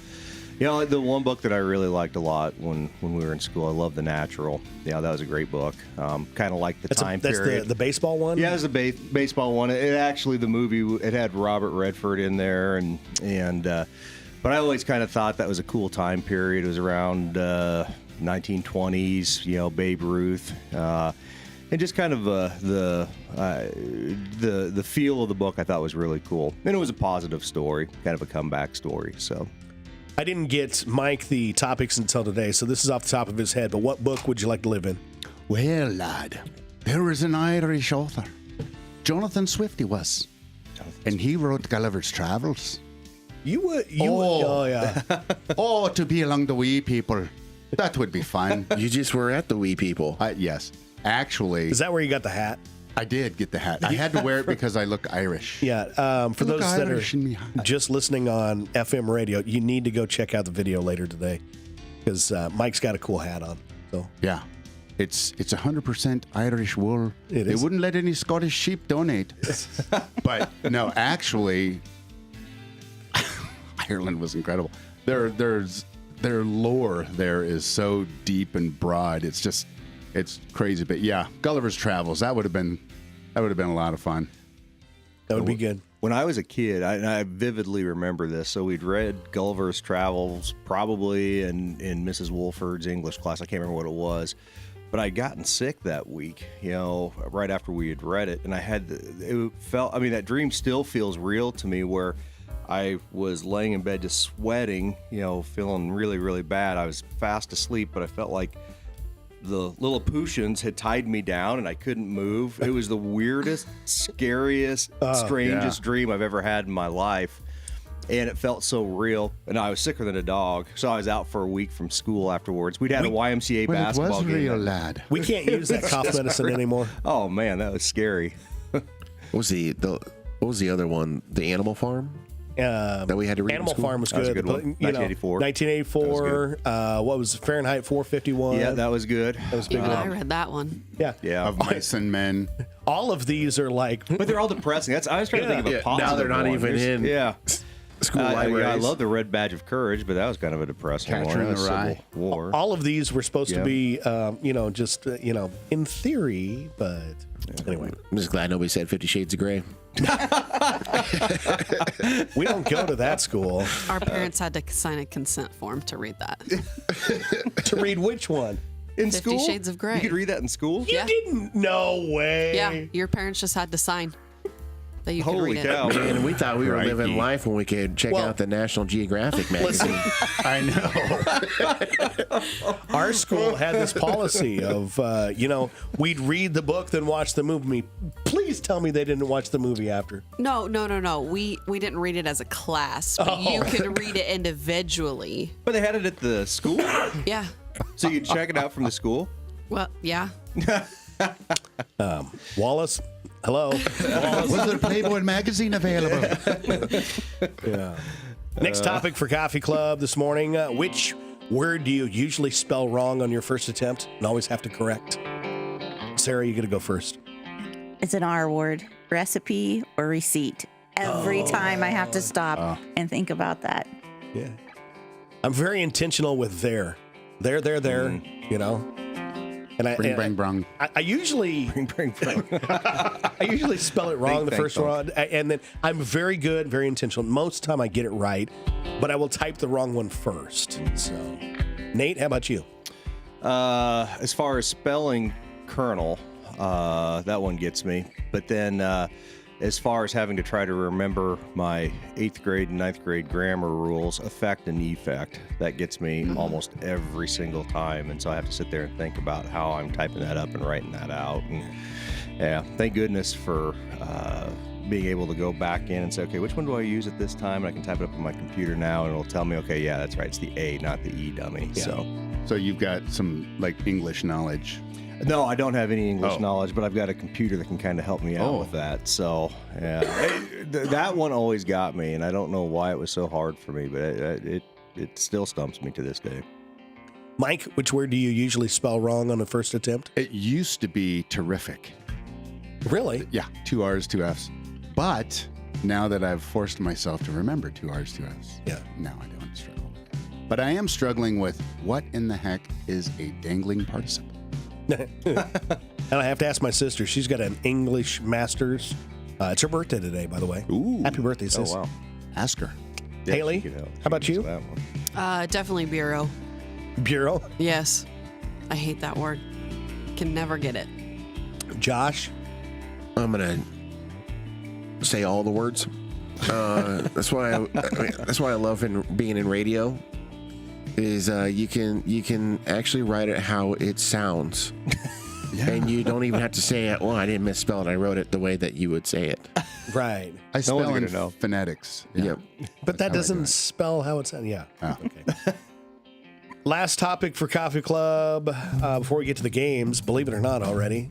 Speaker 4: the one book that I really liked a lot when we were in school, I love The Natural. Yeah, that was a great book. Kind of like the time
Speaker 2: That's
Speaker 4: period.
Speaker 2: the baseball one?
Speaker 4: Yeah, it was a baseball one. It actually, the movie, it had Robert Redford in there, and But I always kind of thought that was a cool time period. It was around 1920s, Babe Ruth, and just kind of the feel of the book I thought was really cool. And it was a positive story, kind of a comeback story. So
Speaker 2: I didn't get Mike the topics until today, so this is off the top of his head. But what book would you like to live in?
Speaker 1: Well, lad, there was an Irish author, Jonathan Swift he was, and he wrote Gulliver's Travels.
Speaker 2: Oh yeah.
Speaker 1: Oh, to be among the wee people. That would be fun.
Speaker 3: You just were at the wee people.
Speaker 1: Yes. Actually,
Speaker 2: Is that where you got the hat?
Speaker 1: I did get the hat. I had to wear it because I look Irish.
Speaker 2: Yeah. For
Speaker 1: Look
Speaker 2: those that
Speaker 1: Irish in me
Speaker 2: are
Speaker 1: hat.
Speaker 2: just listening on FM radio, you need to go check out the video later today because Mike's got a cool hat on. So
Speaker 1: Yeah. It's 100% Irish wool.
Speaker 2: It
Speaker 1: They
Speaker 2: is.
Speaker 1: wouldn't let any Scottish sheep donate. But no, actually, Ireland was incredible. Their lore there is so deep and broad. It's crazy. But yeah, Gulliver's Travels. That would have been a lot of fun.
Speaker 2: that would be good.
Speaker 4: when I was a kid, I vividly remember this. So we'd read Gulliver's Travels probably in Mrs. Wolford's English class. I can't remember what it was. But I'd gotten sick that week, right after we had read it. And that dream still feels real to me where I was laying in bed just sweating, feeling really, really bad. I was fast asleep, but I felt like the Lilliputians had tied me down and I couldn't move. It was the weirdest, scariest, strangest dream I've ever had in my life. And it felt so real. And I was sicker than a dog. So I was out for a week from school afterwards. We'd had a YMCA
Speaker 1: Well, it
Speaker 4: basketball
Speaker 1: was
Speaker 4: game.
Speaker 1: real, lad.
Speaker 2: We can't use that cough medicine anymore.
Speaker 4: Oh, man, that was scary.
Speaker 3: What was the other one? The Animal Farm that we had to read.
Speaker 2: Animal
Speaker 3: in school?
Speaker 2: Farm was
Speaker 4: That was
Speaker 2: good.
Speaker 4: a good one. 1984.
Speaker 2: 1984. What was it? Fahrenheit 451?
Speaker 4: Yeah, that was good.
Speaker 2: That was a big
Speaker 6: Even I
Speaker 2: one.
Speaker 6: read that one.
Speaker 2: Yeah.
Speaker 4: Yeah.
Speaker 1: Of Mice and Men.
Speaker 2: All of these are like,
Speaker 4: But they're all depressing. I was trying to think of a
Speaker 3: Yeah,
Speaker 4: positive
Speaker 3: now they're not
Speaker 4: one.
Speaker 3: even in
Speaker 4: Yeah.
Speaker 3: school
Speaker 4: I
Speaker 3: libraries.
Speaker 4: love the Red Badge of Courage, but that was kind of a depressing
Speaker 1: Catcher
Speaker 4: one.
Speaker 1: in
Speaker 4: That was
Speaker 1: the Rye.
Speaker 4: Civil War.
Speaker 2: all of these were supposed to
Speaker 4: Yeah.
Speaker 2: be, in theory, but anyway,
Speaker 3: I'm just glad nobody said 50 Shades of Grey.
Speaker 2: we don't go to that school.
Speaker 6: Our parents had to sign a consent form to read that.
Speaker 2: To read which one?
Speaker 4: In
Speaker 6: 50
Speaker 4: school?
Speaker 6: Shades of Grey.
Speaker 4: You could read that in school?
Speaker 6: Yeah.
Speaker 2: Didn't? No way.
Speaker 6: Yeah, your parents just had to sign that you could
Speaker 4: Holy
Speaker 6: read
Speaker 4: cow.
Speaker 6: it.
Speaker 3: And we thought we were
Speaker 1: Crikey.
Speaker 3: living life when we could check
Speaker 2: Well-
Speaker 3: out the National Geographic magazine.
Speaker 1: I know.
Speaker 2: Our school had this policy of, we'd read the book, then watch the movie. Please tell me they didn't watch the movie after.
Speaker 6: No. We didn't read it as a class, but you could read it individually.
Speaker 4: But they had it at the school?
Speaker 6: Yeah.
Speaker 4: So you'd check it out from the school?
Speaker 6: Well, yeah.
Speaker 2: Wallace, hello.
Speaker 1: Was there a Playboy magazine available?
Speaker 2: Yeah. Next topic for Coffee Club this morning. Which word do you usually spell wrong on your first attempt and always have to correct? Sarah, you got to go first.
Speaker 5: It's an R word, recipe or receipt. Every time I have to stop and think about that.
Speaker 2: Yeah. I'm very intentional with there. There, And
Speaker 1: Bring, bang, brung.
Speaker 2: I usually
Speaker 4: Bring, bring.
Speaker 2: I usually spell it wrong
Speaker 4: Bing,
Speaker 2: the
Speaker 4: bang,
Speaker 2: first
Speaker 4: bong.
Speaker 2: one, and then I'm very good, very intentional. Most of the time I get it right, but I will type the wrong one first. So, Nate, how about you?
Speaker 4: As far as spelling kernel, that one gets me. But then as far as having to try to remember my 8th grade and 9th grade grammar rules, effect and effect, that gets me almost every single time. And so I have to sit there and think about how I'm typing that up and writing that out. And yeah, thank goodness for being able to go back in and say, okay, which one do I use at this time? And I can type it up on my computer now and it'll tell me, okay, yeah, that's right. It's the A, not the E, dummy.
Speaker 2: Yeah.
Speaker 1: So you've got some English knowledge.
Speaker 4: No, I don't have any English
Speaker 1: Oh.
Speaker 4: knowledge, but I've got a computer that can kind of help me out with that. So, yeah, that one always got me, and I don't know why it was so hard for me, but it still stumps me to this day.
Speaker 2: Mike, which word do you usually spell wrong on the first attempt?
Speaker 1: It used to be terrific.
Speaker 2: Really?
Speaker 1: Yeah, 2 R's, 2 F's. But now that I've forced myself to remember 2 R's, 2 F's,
Speaker 2: Yeah.
Speaker 1: now I don't struggle with it. But I am struggling with what in the heck is a dangling participle?
Speaker 2: And I have to ask my sister. She's got an English master's. It's her birthday today, by the way.
Speaker 1: Ooh.
Speaker 2: Happy birthday,
Speaker 4: Oh,
Speaker 2: sis.
Speaker 4: wow.
Speaker 1: Ask her.
Speaker 4: Yeah,
Speaker 2: Haley,
Speaker 4: she could help.
Speaker 2: how about
Speaker 4: She
Speaker 2: you?
Speaker 4: can answer that one.
Speaker 6: Definitely bureau.
Speaker 2: Bureau.
Speaker 6: Yes. I hate that word. Can never get it.
Speaker 2: Josh.
Speaker 3: I'm gonna say all the words. That's why I love being in radio. Is you can actually write it how it sounds, and you don't even have to say it. Well, I didn't misspell it. I wrote it the way that you would say it.
Speaker 2: Right.
Speaker 1: I spell
Speaker 4: one's
Speaker 1: in
Speaker 4: gonna know.
Speaker 1: phonetics.
Speaker 3: Yep.
Speaker 2: But that
Speaker 1: how I do
Speaker 2: doesn't
Speaker 1: it.
Speaker 2: spell how it sounds. Yeah.
Speaker 1: Oh.
Speaker 2: Okay. Last topic for Coffee Club before we get to the games. Believe it or not, already.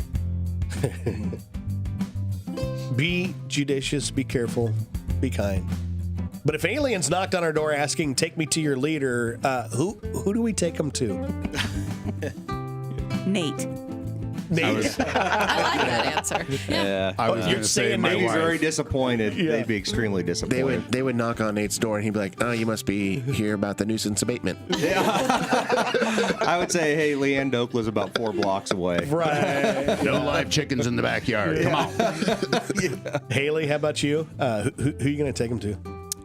Speaker 2: Be judicious. Be careful. Be kind. But if aliens knocked on our door asking, "Take me to your leader," who do we take them to?
Speaker 5: Nate.
Speaker 2: Nate.
Speaker 6: I like that answer. Yeah.
Speaker 4: Yeah.
Speaker 1: I was
Speaker 2: you're
Speaker 1: going to say
Speaker 2: saying
Speaker 1: my
Speaker 2: Nate's
Speaker 4: He's very
Speaker 1: wife.
Speaker 4: disappointed.
Speaker 2: Yeah.
Speaker 4: They'd be extremely disappointed.
Speaker 3: They would knock on Nate's door and he'd be like, "Oh, you must be here about the nuisance abatement."
Speaker 4: I would say, hey, Leanne Doak lives about 4 blocks away.
Speaker 2: Right.
Speaker 1: No live chickens in the backyard. Come on.
Speaker 2: Haley, how about you? Who are you going to take them to?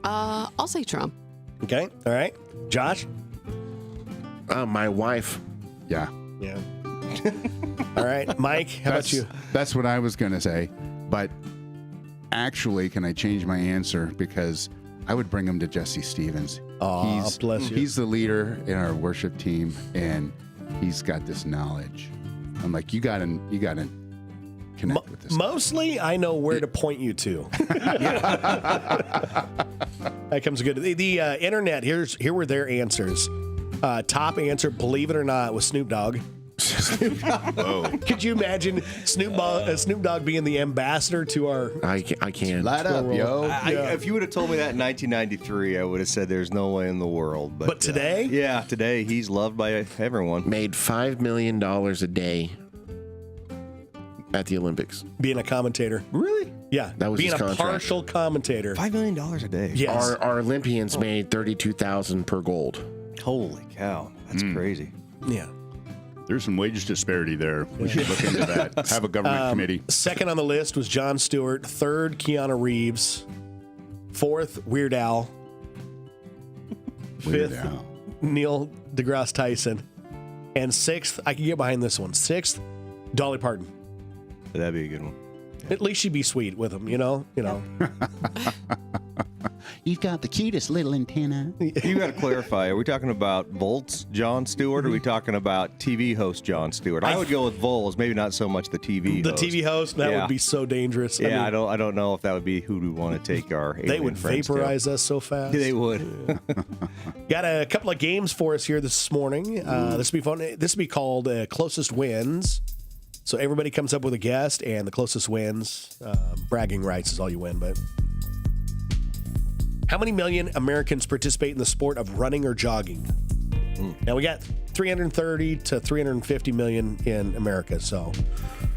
Speaker 6: I'll say Trump.
Speaker 2: Okay. All right. Josh?
Speaker 3: My wife.
Speaker 1: Yeah.
Speaker 2: Yeah. All right. Mike, how about you?
Speaker 1: That's what I was going to say. But actually, can I change my answer? Because I would bring him to Jesse Stevens.
Speaker 2: Aw, bless you.
Speaker 1: He's the leader in our worship team, and he's got this knowledge. I'm like, you got to connect with this.
Speaker 2: Mostly, I know where to point you to. That comes good. The internet, here were their answers. Top answer, believe it or not, was Snoop Dogg.
Speaker 1: Whoa.
Speaker 2: Could you imagine Snoop Dogg being the ambassador to our...
Speaker 3: I can.
Speaker 1: Light up, yo.
Speaker 4: If you would have told me that in 1993, I would have said there's no way in the world.
Speaker 2: But today?
Speaker 4: Yeah, today he's loved by everyone.
Speaker 3: Made $5 million a day at the Olympics.
Speaker 2: Being a commentator.
Speaker 4: Really?
Speaker 2: Yeah.
Speaker 3: That was
Speaker 2: being
Speaker 3: his
Speaker 2: a
Speaker 3: contract.
Speaker 2: partial commentator.
Speaker 4: $5 million a day.
Speaker 2: Yes.
Speaker 3: Our Olympians made $32,000 per gold.
Speaker 4: Holy cow. That's crazy.
Speaker 2: Yeah.
Speaker 1: There's some wage disparity there. We should look into that. Have a government committee.
Speaker 2: Second on the list was Jon Stewart. Third, Keanu Reeves. Fourth, Weird Al.
Speaker 1: Weird
Speaker 2: Fifth,
Speaker 1: Al.
Speaker 2: Neil deGrasse Tyson. And sixth, I can get behind this one. Sixth, Dolly Parton.
Speaker 4: That'd be a good one.
Speaker 2: At least she'd be sweet with him, you know?
Speaker 1: You've got the cutest little antenna.
Speaker 4: You got to clarify. Are we talking about Volt's Jon Stewart, or are we talking about TV host Jon Stewart? I would go with Vol's, maybe not so much the TV
Speaker 2: The
Speaker 4: host.
Speaker 2: TV host, that
Speaker 4: Yeah.
Speaker 2: would be so dangerous.
Speaker 4: Yeah,
Speaker 2: I mean,
Speaker 4: I don't know if that would be who we want to take our
Speaker 2: they
Speaker 4: alien
Speaker 2: would
Speaker 4: friends
Speaker 2: vaporize us so fast.
Speaker 4: to. They would.
Speaker 2: Got a couple of games for us here this morning. This will be fun. This will be called Closest Wins. So everybody comes up with a guest, and the closest wins. Bragging rights is all you win, but... How many million Americans participate in the sport of running or jogging? Now, we got 330 to 350 million in America. So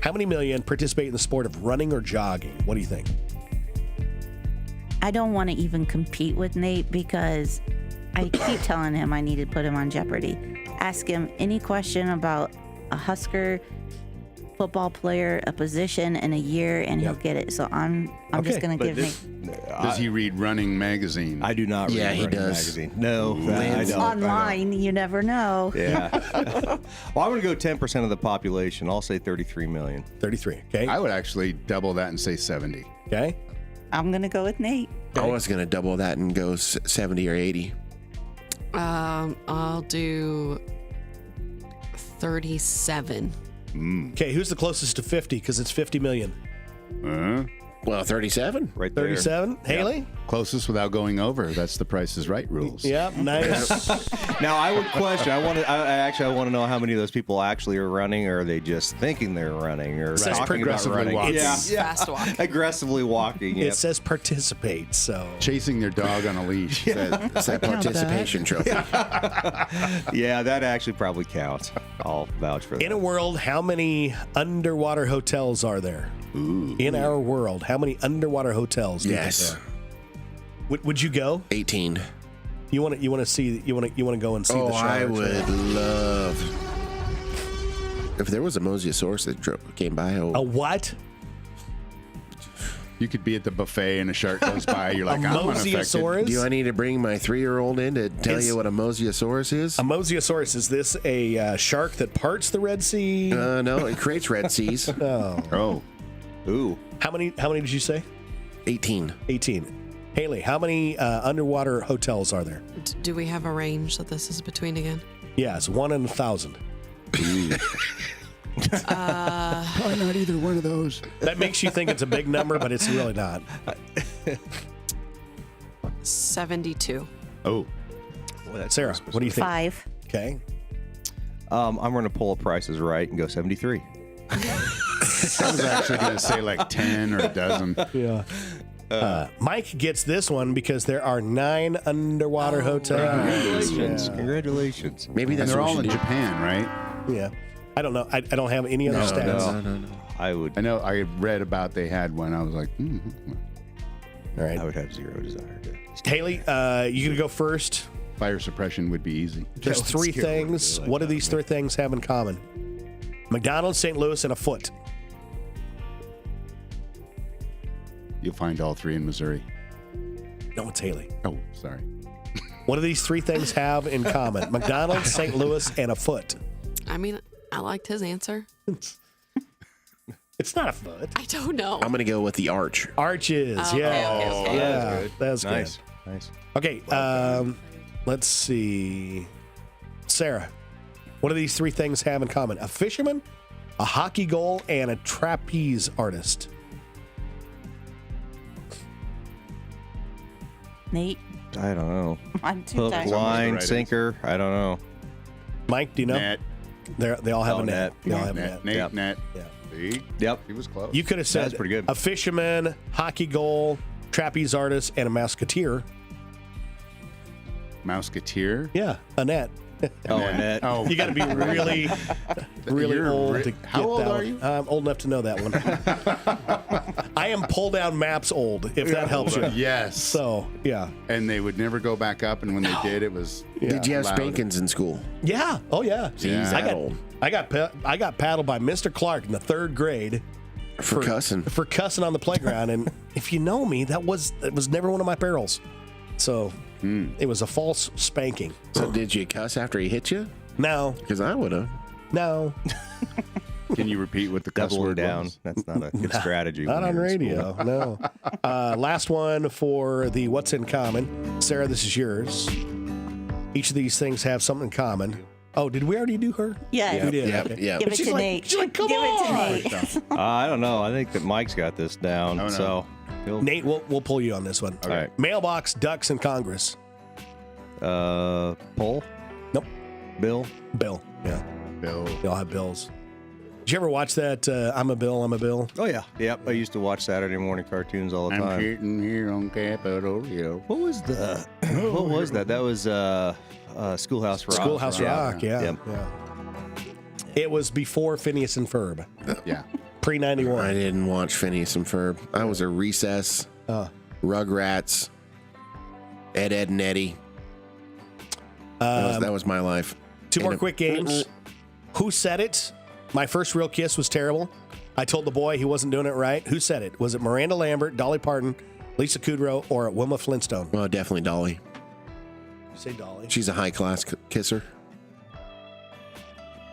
Speaker 2: how many million participate in the sport of running or jogging? What do you think?
Speaker 5: I don't want to even compete with Nate because I keep telling him I need to put him on Jeopardy. Ask him any question about a Husker football player, a position, and a year, and he'll get it. So I'm just going to give Nate.
Speaker 1: Does he read Running Magazine?
Speaker 4: I do not read
Speaker 3: Yeah, he
Speaker 4: Running
Speaker 3: does.
Speaker 4: Magazine. No, I don't.
Speaker 5: Online, you never know.
Speaker 4: Yeah. Well, I'm going to go 10% of the population. I'll say 33 million.
Speaker 2: 33. Okay.
Speaker 1: I would actually double that and say 70.
Speaker 2: Okay.
Speaker 5: I'm going to go with Nate.
Speaker 3: I was going to double that and go 70 or 80.
Speaker 6: I'll do 37.
Speaker 2: Okay. Who's the closest to 50? Because it's 50 million.
Speaker 3: Well, 37.
Speaker 4: Right there.
Speaker 2: 37. Haley?
Speaker 1: Closest without going over. That's the Price is Right rules.
Speaker 2: Yep. Nice.
Speaker 4: Now, I would question. I want to know how many of those people actually are running, or are they just thinking they're running, or
Speaker 2: says
Speaker 4: talking about
Speaker 2: progressively
Speaker 4: running?
Speaker 2: walking.
Speaker 4: Yeah,
Speaker 6: It's fast walk.
Speaker 4: aggressively walking.
Speaker 2: It
Speaker 4: Yep.
Speaker 2: says participate. So
Speaker 1: Chasing their dog on a leash.
Speaker 3: It's that participation trophy.
Speaker 4: Yeah, that actually probably counts. I'll vouch for that.
Speaker 2: in a world, how many underwater hotels are there? In our world, how many underwater hotels? Do you think
Speaker 3: Yes.
Speaker 2: there are? Would you go?
Speaker 3: 18.
Speaker 2: You want to see? You want to go and see
Speaker 3: Oh,
Speaker 2: the sharks?
Speaker 3: I would love. If there was a mosasaurus that came by,
Speaker 2: A what?
Speaker 1: You could be at the buffet and a shark goes by. You're like, I'm unaffected.
Speaker 2: Mosasaurus.
Speaker 3: Do I need to bring my 3-year-old in to tell you what a mosasaurus is?
Speaker 2: A mosasaurus, is this a shark that parts the Red Sea?
Speaker 3: No, it creates red seas.
Speaker 1: Oh.
Speaker 4: Ooh.
Speaker 2: How many did you say?
Speaker 3: 18.
Speaker 2: 18. Haley, how many underwater hotels are there?
Speaker 6: Do we have a range that this is between again?
Speaker 2: Yes, 1 in 1,000.
Speaker 1: Probably not either one of those.
Speaker 2: That makes you think it's a big number, but it's really not.
Speaker 6: 72.
Speaker 1: Oh.
Speaker 2: Sarah, what do you think?
Speaker 5: 5.
Speaker 2: Okay.
Speaker 4: I'm going to pull a Price is Right and go 73.
Speaker 1: I was actually going to say like 10 or a dozen.
Speaker 2: Yeah. Mike gets this one because there are 9 underwater hotels.
Speaker 4: Congratulations.
Speaker 2: Yeah.
Speaker 4: Congratulations.
Speaker 3: Maybe
Speaker 1: And
Speaker 3: that's
Speaker 1: they're
Speaker 3: what
Speaker 1: all
Speaker 3: we
Speaker 1: in
Speaker 3: should do.
Speaker 1: Japan, right?
Speaker 2: Yeah. I don't know. I don't have any other stats.
Speaker 3: No.
Speaker 4: I would
Speaker 1: I read about they had one. I was like,
Speaker 2: All right.
Speaker 4: I would have zero desire to.
Speaker 2: Haley, you going to go first?
Speaker 1: fire suppression would be easy.
Speaker 2: There's 3 things. What do these 3 things have in common? McDonald's, St. Louis, and a foot.
Speaker 1: You'll find all 3 in Missouri.
Speaker 2: No, it's Haley.
Speaker 1: Oh, sorry.
Speaker 2: What do these 3 things have in common? McDonald's, St. Louis, and a foot.
Speaker 6: I mean, I liked his answer.
Speaker 2: It's not a foot.
Speaker 6: I don't know.
Speaker 3: I'm going to go with the arch.
Speaker 2: Arches,
Speaker 6: Oh, okay,
Speaker 2: yeah.
Speaker 6: okay, okay.
Speaker 2: Yeah, that's
Speaker 4: Nice.
Speaker 2: good.
Speaker 4: Nice.
Speaker 2: Okay, let's see. Sarah, what do these 3 things have in common? A fisherman, a hockey goal, and a trapeze artist.
Speaker 5: Nate,
Speaker 4: I don't know.
Speaker 5: I'm too
Speaker 4: Hook,
Speaker 5: tired.
Speaker 4: line,
Speaker 1: Right
Speaker 4: sinker. I don't know.
Speaker 2: Mike, do you know?
Speaker 1: Net.
Speaker 2: They all have
Speaker 4: Oh,
Speaker 2: a net.
Speaker 4: net.
Speaker 2: They all have a
Speaker 1: Net.
Speaker 2: net.
Speaker 1: Nate,
Speaker 4: Yep.
Speaker 1: net.
Speaker 2: Yeah.
Speaker 1: See?
Speaker 4: Yep.
Speaker 1: He was close.
Speaker 2: You could have said
Speaker 4: That's pretty good.
Speaker 2: a fisherman, hockey goal, trapeze artist, and a musketeer.
Speaker 1: Mouseketeer.
Speaker 2: Yeah, a net.
Speaker 4: Oh, Annette.
Speaker 1: Oh,
Speaker 2: You got to be really
Speaker 1: You're
Speaker 2: old
Speaker 1: ri-
Speaker 2: to
Speaker 1: How
Speaker 2: get
Speaker 1: old
Speaker 2: that
Speaker 1: are
Speaker 2: one.
Speaker 1: you?
Speaker 2: I'm old enough to know that one. I am pull down maps old, if that helps you.
Speaker 1: Yes.
Speaker 2: So, yeah.
Speaker 1: And they would never go back up, and when they did, it was.
Speaker 3: Did you have
Speaker 1: loud.
Speaker 3: spankings in school?
Speaker 2: Yeah. Oh, yeah.
Speaker 3: See, he's
Speaker 1: Yeah.
Speaker 3: that old.
Speaker 2: I got paddled by Mr. Clark in the 3rd grade
Speaker 3: For cussing.
Speaker 2: for cussing on the playground. And if you know me, it was never one of my perils. So it was a false spanking.
Speaker 3: So did you cuss after he hit you?
Speaker 2: No,
Speaker 3: Because I would have.
Speaker 2: no,
Speaker 1: Can you repeat what the cuss
Speaker 4: Doubling
Speaker 1: word
Speaker 4: down.
Speaker 1: was?
Speaker 4: That's not a good strategy.
Speaker 2: not
Speaker 4: when
Speaker 2: on
Speaker 4: you're in
Speaker 2: radio.
Speaker 4: school.
Speaker 2: No. Last one for the What's in Common. Sarah, this is yours. Each of these things have something in common. Oh, did we already do her?
Speaker 5: Yes.
Speaker 2: We did.
Speaker 3: Yep,
Speaker 2: okay.
Speaker 3: yep.
Speaker 5: Give it
Speaker 2: She's
Speaker 5: to
Speaker 2: like-
Speaker 5: Nate.
Speaker 2: she's like, "Come
Speaker 5: Give it to
Speaker 2: on."
Speaker 5: Nate.
Speaker 4: I don't know. I think that Mike's got this down.
Speaker 1: Oh, no.
Speaker 4: So, he'll-
Speaker 2: Nate, we'll pull you on this one.
Speaker 4: all right.
Speaker 2: Mailbox, ducks, and Congress.
Speaker 4: Poll,
Speaker 2: Nope.
Speaker 4: Bill.
Speaker 2: Bill. Yeah.
Speaker 1: Bill.
Speaker 2: They all have bills. Did you ever watch that I'm a Bill, I'm a Bill?
Speaker 4: Oh yeah. Yep. I used to watch Saturday morning cartoons all the
Speaker 1: I'm
Speaker 4: time.
Speaker 1: sitting here on Capitol Hill.
Speaker 4: What was the? What was that? That was Schoolhouse Rock.
Speaker 2: Schoolhouse Rock, yeah.
Speaker 4: Yep.
Speaker 2: Yeah. It was before Phineas and Ferb,
Speaker 1: Yeah.
Speaker 2: pre
Speaker 3: I
Speaker 2: 91.
Speaker 3: didn't watch Phineas and Ferb. I was a Recess, Rugrats, Ed, and Eddie. That was my life.
Speaker 2: 2 more
Speaker 3: And
Speaker 2: quick games. Who said it? My first real kiss was terrible. I told the boy he wasn't doing it right. Who said it? Was it Miranda Lambert, Dolly Parton, Lisa Kudrow, or Wilma Flintstone?
Speaker 3: Well, definitely Dolly.
Speaker 2: You say Dolly.
Speaker 3: She's a high class kisser.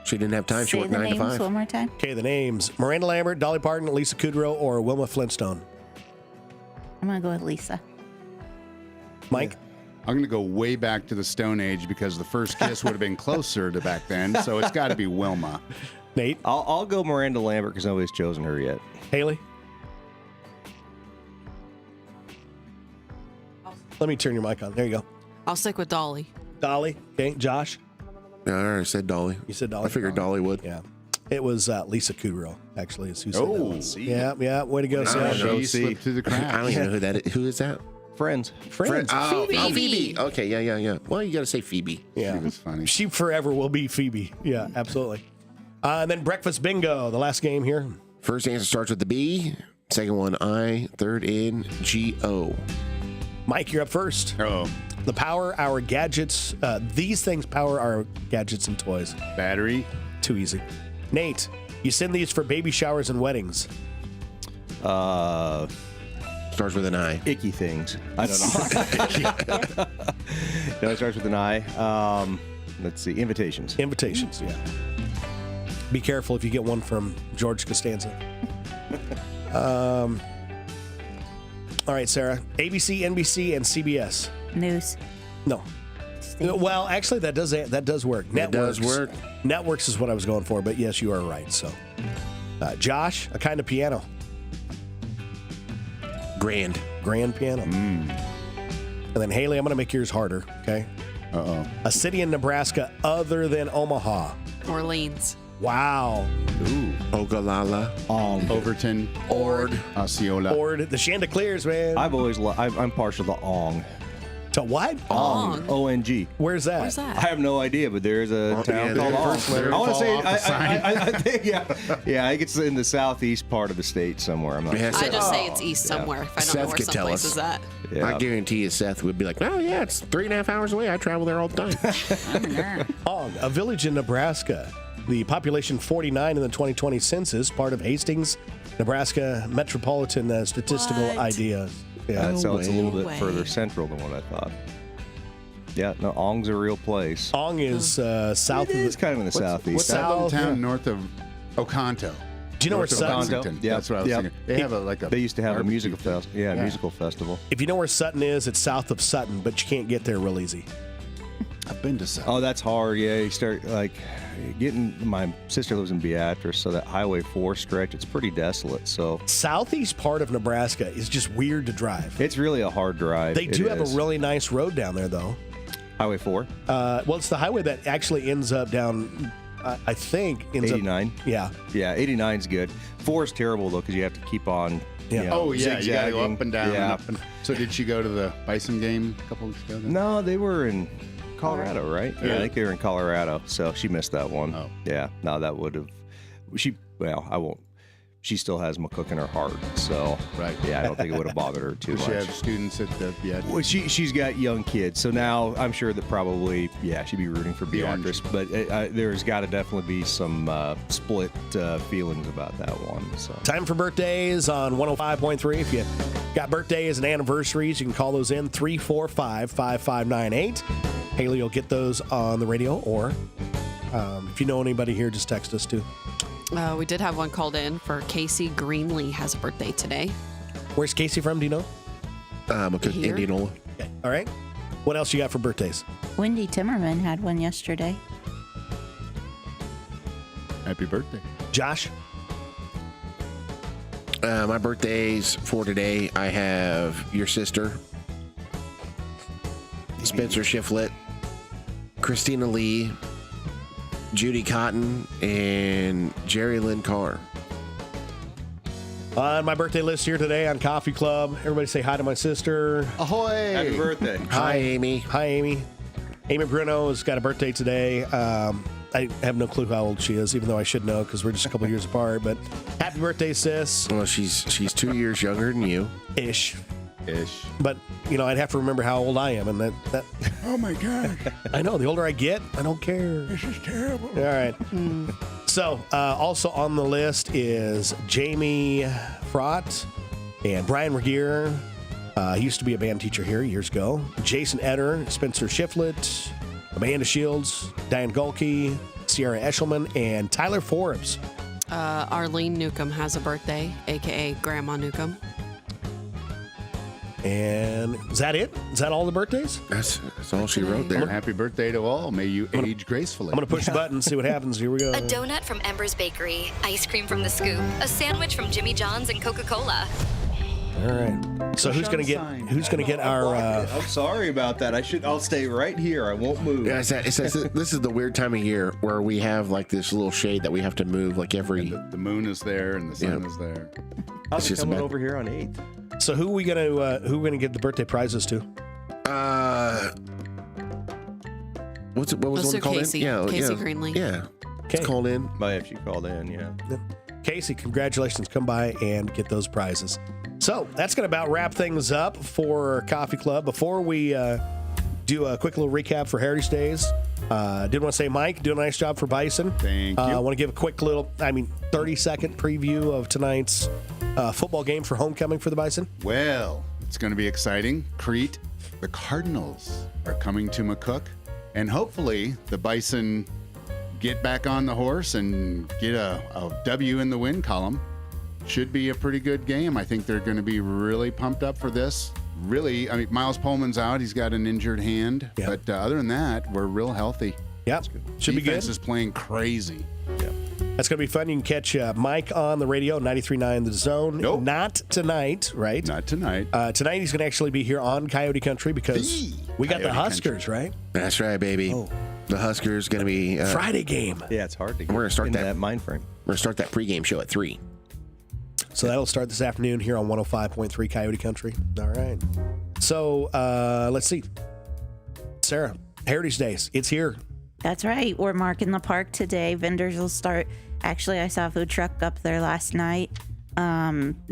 Speaker 3: She didn't have time. She
Speaker 5: Say
Speaker 3: worked
Speaker 5: the
Speaker 3: 9 to
Speaker 5: names
Speaker 3: 5.
Speaker 5: one more time.
Speaker 2: Okay, the names. Miranda Lambert, Dolly Parton, Lisa Kudrow, or Wilma Flintstone?
Speaker 5: I'm going to go with Lisa.
Speaker 2: Mike?
Speaker 1: I'm going to go way back to the Stone Age because the first kiss would have been closer to back then. So it's got to be Wilma.
Speaker 2: Nate?
Speaker 4: I'll go Miranda Lambert because nobody's chosen her yet.
Speaker 2: Haley? Let me turn your mic on. There you go.
Speaker 6: I'll stick with Dolly.
Speaker 2: Dolly. Okay, Josh?
Speaker 3: Yeah, I already said Dolly.
Speaker 2: You said Dolly?
Speaker 3: I figured Dolly would.
Speaker 2: Yeah. It was Lisa Kudrow, actually, is who said that
Speaker 1: Oh,
Speaker 2: one.
Speaker 1: see?
Speaker 2: Yeah, way to go, Sam.
Speaker 1: She
Speaker 4: see.
Speaker 1: slipped through the
Speaker 3: I don't
Speaker 1: cracks.
Speaker 3: even know who that is. Who is that?
Speaker 4: Friends.
Speaker 2: Friends.
Speaker 3: Oh,
Speaker 6: Phoebe.
Speaker 3: oh, Phoebe. Okay, yeah. Well, you got to say Phoebe.
Speaker 2: Yeah.
Speaker 1: She was funny.
Speaker 2: She forever will be Phoebe. Yeah, absolutely. And then breakfast bingo, the last game here.
Speaker 3: First answer starts with the B. Second one I. Third in G-O.
Speaker 2: Mike, you're up first.
Speaker 1: Oh,
Speaker 2: The power our gadgets. These things power our gadgets and toys.
Speaker 1: battery.
Speaker 2: Too easy. Nate, you send these for baby showers and weddings.
Speaker 3: Starts with an I.
Speaker 4: Icky things. I don't know. No, it starts with an I. Let's see. Invitations.
Speaker 2: Invitations, yeah. Be careful if you get one from George Costanza. All right, Sarah. ABC, NBC, and CBS.
Speaker 5: News.
Speaker 2: No.
Speaker 5: State.
Speaker 2: Well, actually, that does work.
Speaker 3: It does work.
Speaker 2: Networks is what I was going for, but yes, you are right. So, Josh, a kind of piano.
Speaker 3: Grand
Speaker 2: piano. And then Haley, I'm going to make yours harder. Okay. A city in Nebraska other than Omaha.
Speaker 6: Orleans.
Speaker 2: Wow.
Speaker 1: Ooh.
Speaker 3: Ogallala.
Speaker 1: Overton.
Speaker 2: Ord.
Speaker 1: Osceola.
Speaker 2: Ord. The Chanticleers, man.
Speaker 4: I'm partial to Ong.
Speaker 2: To what?
Speaker 6: Ong.
Speaker 4: O-N-G.
Speaker 2: Where's that?
Speaker 6: Where's that?
Speaker 4: I have no idea, but there is a town called Ong. I want to say, I think, yeah, I think it's in the southeast part of the state somewhere. I'm not
Speaker 3: Yeah,
Speaker 4: sure.
Speaker 6: I just say it's east somewhere if I don't know
Speaker 3: Seth
Speaker 6: where
Speaker 3: could
Speaker 6: some
Speaker 3: tell
Speaker 6: place
Speaker 3: us.
Speaker 6: is at.
Speaker 4: Yeah.
Speaker 3: I guarantee you, Seth would be like, "Oh yeah, it's 3.5 hours away. I travel there all the time."
Speaker 2: Ong, a village in Nebraska. The population 49 in the 2020 census, part of Hastings, Nebraska Metropolitan Statistical
Speaker 6: What?
Speaker 2: Ideas. Yeah.
Speaker 4: So it's a little
Speaker 6: No
Speaker 4: bit
Speaker 6: way.
Speaker 4: further central than what I thought. Yeah, no, Ong's a real place.
Speaker 2: Ong is south
Speaker 4: It
Speaker 2: of
Speaker 4: is
Speaker 2: the.
Speaker 4: kind of in the southeast.
Speaker 1: What's that little
Speaker 2: South,
Speaker 1: town
Speaker 2: yeah.
Speaker 1: north of Oconto?
Speaker 2: Do you know where
Speaker 1: North of
Speaker 2: Sutton?
Speaker 1: Lexington.
Speaker 4: Yeah.
Speaker 1: That's what I was
Speaker 4: Yeah.
Speaker 1: thinking. They have a
Speaker 4: They used to have a
Speaker 1: barbecue
Speaker 4: musical
Speaker 1: thing.
Speaker 4: festival. Yeah, musical festival.
Speaker 2: If you know where Sutton is, it's south of Sutton, but you can't get there real easy.
Speaker 1: I've been to Sutton.
Speaker 4: Oh, that's hard. Yeah, you start getting. My sister lives in Beatrice, so that Highway 4 stretch, it's pretty desolate. So
Speaker 2: Southeast part of Nebraska is just weird to drive.
Speaker 4: it's really a hard drive.
Speaker 2: They
Speaker 4: It
Speaker 2: do have
Speaker 4: is.
Speaker 2: a really nice road down there, though.
Speaker 4: Highway 4,
Speaker 2: Well, it's the highway that actually ends up down, I think, ends
Speaker 4: 89.
Speaker 2: up. Yeah.
Speaker 4: Yeah, 89's good. 4 is terrible though because you have to keep on.
Speaker 2: Yeah.
Speaker 4: You know,
Speaker 1: Oh yeah, you gotta go
Speaker 4: zigzagging.
Speaker 1: up and down
Speaker 4: Yeah.
Speaker 1: and up and. So did she go to the Bison game a couple weeks ago? then?
Speaker 4: No, they were in Colorado, right? Yeah, I think they were in Colorado, so she missed that one.
Speaker 1: Oh.
Speaker 4: Yeah, no, that would have. Well, I won't. She still has McCook in her heart, so
Speaker 1: Right.
Speaker 4: Yeah, I don't think it would have bothered her too
Speaker 1: Does she
Speaker 4: much.
Speaker 1: have students at the
Speaker 4: Well, she's got young kids, so now I'm sure that probably she'd be rooting for
Speaker 1: The orange.
Speaker 4: Beatrice, but there's got to definitely be some split feelings about that one. So
Speaker 2: Time for birthdays on 105.3. If you got birthdays and anniversaries, you can call those in 345-5598. Haley will get those on the radio, or if you know anybody here, just text us too.
Speaker 6: We did have one called in for Casey Greenlee has a birthday today.
Speaker 2: Where's Casey from? Do you know?
Speaker 3: McCook,
Speaker 6: Here?
Speaker 3: Indianola.
Speaker 2: Okay. All right. What else you got for birthdays?
Speaker 5: Wendy Timmerman had one yesterday.
Speaker 1: happy birthday.
Speaker 2: Josh?
Speaker 3: My birthdays for today, I have your sister, Spencer Shiflett, Christina Lee, Judy Cotton, and Jerry Lynn Carr.
Speaker 2: On my birthday list here today on Coffee Club, everybody say hi to my sister.
Speaker 1: Ahoy!
Speaker 4: happy birthday!
Speaker 3: Hi, Amy.
Speaker 2: Hi, Amy. Amy Bruno has got a birthday today. I have no clue how old she is, even though I should know because we're just a couple years apart. But happy birthday, sis.
Speaker 3: Well, she's 2 years younger than you.
Speaker 2: Ish.
Speaker 1: Ish.
Speaker 2: But, I'd have to remember how old I am. And that
Speaker 1: Oh my gosh,
Speaker 2: I know, the older I get, I don't care.
Speaker 1: this is terrible.
Speaker 2: All right. So, also on the list is Jamie Frott and Brian Regier. He used to be a band teacher here years ago. Jason Etter, Spencer Shiflett, Amanda Shields, Diane Gulke, Sierra Eshelman, and Tyler Forbes.
Speaker 6: Arlene Newcomb has a birthday, a.k.a. Grandma Newcomb.
Speaker 2: And is that it? Is that all the birthdays?
Speaker 3: That's all she wrote there.
Speaker 1: Happy birthday to all. May you age gracefully.
Speaker 2: I'm going to push the button and see what happens. Here we go.
Speaker 7: A donut from Ember's Bakery, ice cream from The Scoop, a sandwich from Jimmy John's and Coca-Cola.
Speaker 2: All right. So who's going to get our
Speaker 4: I'm sorry about that. I'll stay right here. I won't move.
Speaker 3: Yeah, this is the weird time of year where we have like this little shade that we have to move like every.
Speaker 1: The moon is there and the sun
Speaker 3: Yeah.
Speaker 1: is there.
Speaker 4: How's
Speaker 3: It's
Speaker 4: it
Speaker 3: just
Speaker 4: coming
Speaker 3: about-
Speaker 4: over here on 8th?
Speaker 2: So who are we gonna give the birthday prizes to?
Speaker 3: What was the
Speaker 6: Let's
Speaker 3: one
Speaker 6: do
Speaker 3: called
Speaker 6: Casey.
Speaker 3: in?
Speaker 6: Casey Greenlee.
Speaker 3: Yeah.
Speaker 2: Okay.
Speaker 3: It's called in.
Speaker 4: But if you called in, yeah.
Speaker 2: Casey, congratulations. Come by and get those prizes. So that's going to about wrap things up for Coffee Club. Before we do a quick little recap for Heritage Days, did want to say, Mike, do a nice job for Bison.
Speaker 1: Thank you.
Speaker 2: I want to give a quick little, 30-second preview of tonight's football game for homecoming for the Bison?
Speaker 1: Well, it's going to be exciting. Crete, the Cardinals are coming to McCook, and hopefully the Bison get back on the horse and get a W in the win column. Should be a pretty good game. I think they're going to be really pumped up for this. Really, I mean, Miles Pullman's out. He's got an injured hand.
Speaker 2: Yeah.
Speaker 1: But other than that, we're real healthy.
Speaker 2: Yep. Should be good.
Speaker 1: Defense is playing crazy.
Speaker 2: That's going to be fun. You can catch Mike on the radio, 93.9 The Zone.
Speaker 1: Nope.
Speaker 2: Not tonight, right?
Speaker 1: Not tonight.
Speaker 2: Tonight he's going to actually be here on Coyote Country because we got the
Speaker 1: Coyote
Speaker 2: Huskers,
Speaker 1: Country.
Speaker 2: right?
Speaker 3: That's right, baby.
Speaker 2: Oh.
Speaker 3: The Huskers going to be
Speaker 2: Friday game.
Speaker 4: Yeah, it's hard to get
Speaker 3: We're gonna start
Speaker 4: into
Speaker 3: that-
Speaker 4: that mind frame.
Speaker 3: We're gonna start that pregame show at 3.
Speaker 2: So that'll start this afternoon here on 105.3 Coyote Country. All right. So let's see. Sarah, Heritage Days. It's here.
Speaker 5: That's right. We're marking the park today. Vendors will start. Actually, I saw a food truck up there last night.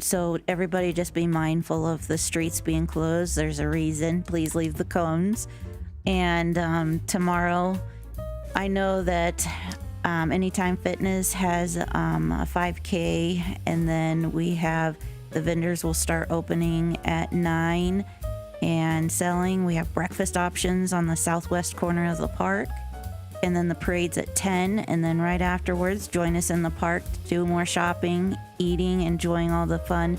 Speaker 5: So everybody just be mindful of the streets being closed. There's a reason. Please leave the cones. And tomorrow, I know that Anytime Fitness has a 5K, and then we have the vendors will start opening at 9 and selling. We have breakfast options on the southwest corner of the park, and then the parade's at 10, and then right afterwards, join us in the park to do more shopping, eating, enjoying all the fun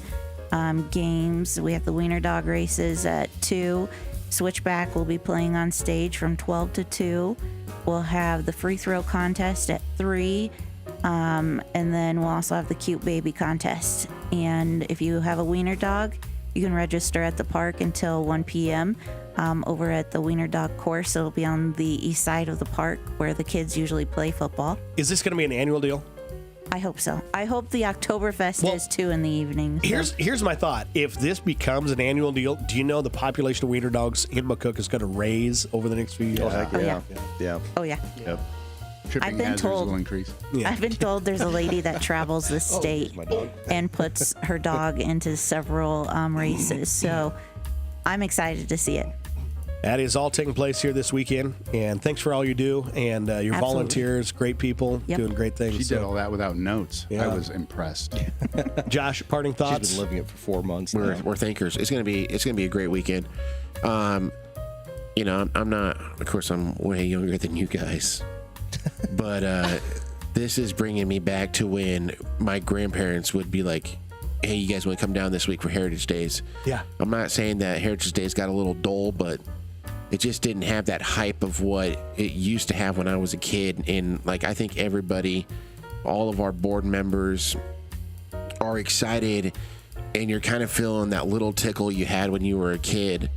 Speaker 5: games. We have the wiener dog races at 2. Switchback will be playing on stage from 12 to 2. We'll have the free throw contest at 3. And then we'll also have the cute baby contest. And if you have a wiener dog, you can register at the park until 1 p.m. Over at the wiener dog course. It'll be on the east side of the park where the kids usually play football.
Speaker 2: Is this going to be an annual deal?
Speaker 5: I hope so. I hope the Oktoberfest is too in the evening. So.
Speaker 2: Here's my thought. If this becomes an annual deal, do you know the population of wiener dogs in McCook is going to raise over the next few years?
Speaker 5: Oh, yeah.
Speaker 4: Yeah.
Speaker 5: Oh, yeah.
Speaker 4: Yep.
Speaker 1: Tripping
Speaker 5: I've been
Speaker 1: hazards
Speaker 5: told-
Speaker 1: will increase.
Speaker 2: Yeah.
Speaker 5: I've been told there's a lady that travels the state
Speaker 4: my dog.
Speaker 5: and puts her dog into several races. So I'm excited to see it.
Speaker 2: That is all taking place here this weekend. And thanks for all you do. And your
Speaker 5: Absolutely.
Speaker 2: volunteers, great people,
Speaker 5: Yep.
Speaker 2: doing great things.
Speaker 1: She did all that without notes.
Speaker 2: Yeah.
Speaker 1: I was impressed.
Speaker 2: Josh, parting
Speaker 4: She's
Speaker 2: thoughts?
Speaker 4: been living it for 4 months
Speaker 3: We're
Speaker 4: now.
Speaker 3: thinkers. It's gonna be a great weekend. You know, I'm not. Of course, I'm way younger than you guys, but this is bringing me back to when my grandparents would be like, "Hey, you guys want to come down this week for Heritage Days?"
Speaker 2: Yeah.
Speaker 3: I'm not saying that Heritage Days got a little dull, but it just didn't have that hype of what it used to have when I was a kid. And like, I think everybody, all of our board members are excited, and you're kind of feeling that little tickle you had when you were a kid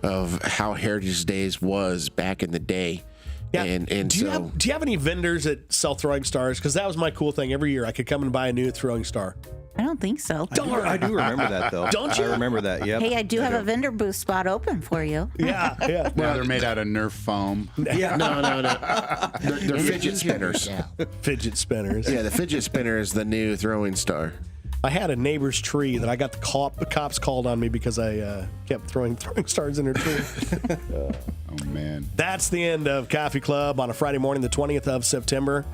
Speaker 3: of how Heritage Days was back in the day.
Speaker 2: Yeah.
Speaker 3: And
Speaker 2: do you have any vendors that sell throwing stars? Because that was my cool thing. Every year I could come and buy a new throwing star.
Speaker 5: I don't think so.
Speaker 4: I do remember that, though.
Speaker 2: Don't you?
Speaker 4: I remember that, yep.
Speaker 5: Hey, I do have a vendor booth spot open for you.
Speaker 2: Yeah, yeah.
Speaker 1: Now they're made out of Nerf foam.
Speaker 3: No. They're fidget spinners.
Speaker 2: Fidget spinners.
Speaker 3: Yeah, the fidget spinner is the new throwing star.
Speaker 2: I had a neighbor's tree that I got the cops called on me because I kept throwing stars in her tree.
Speaker 1: Oh, man.
Speaker 2: That's the end of Coffee Club on a Friday morning, the 20th of September.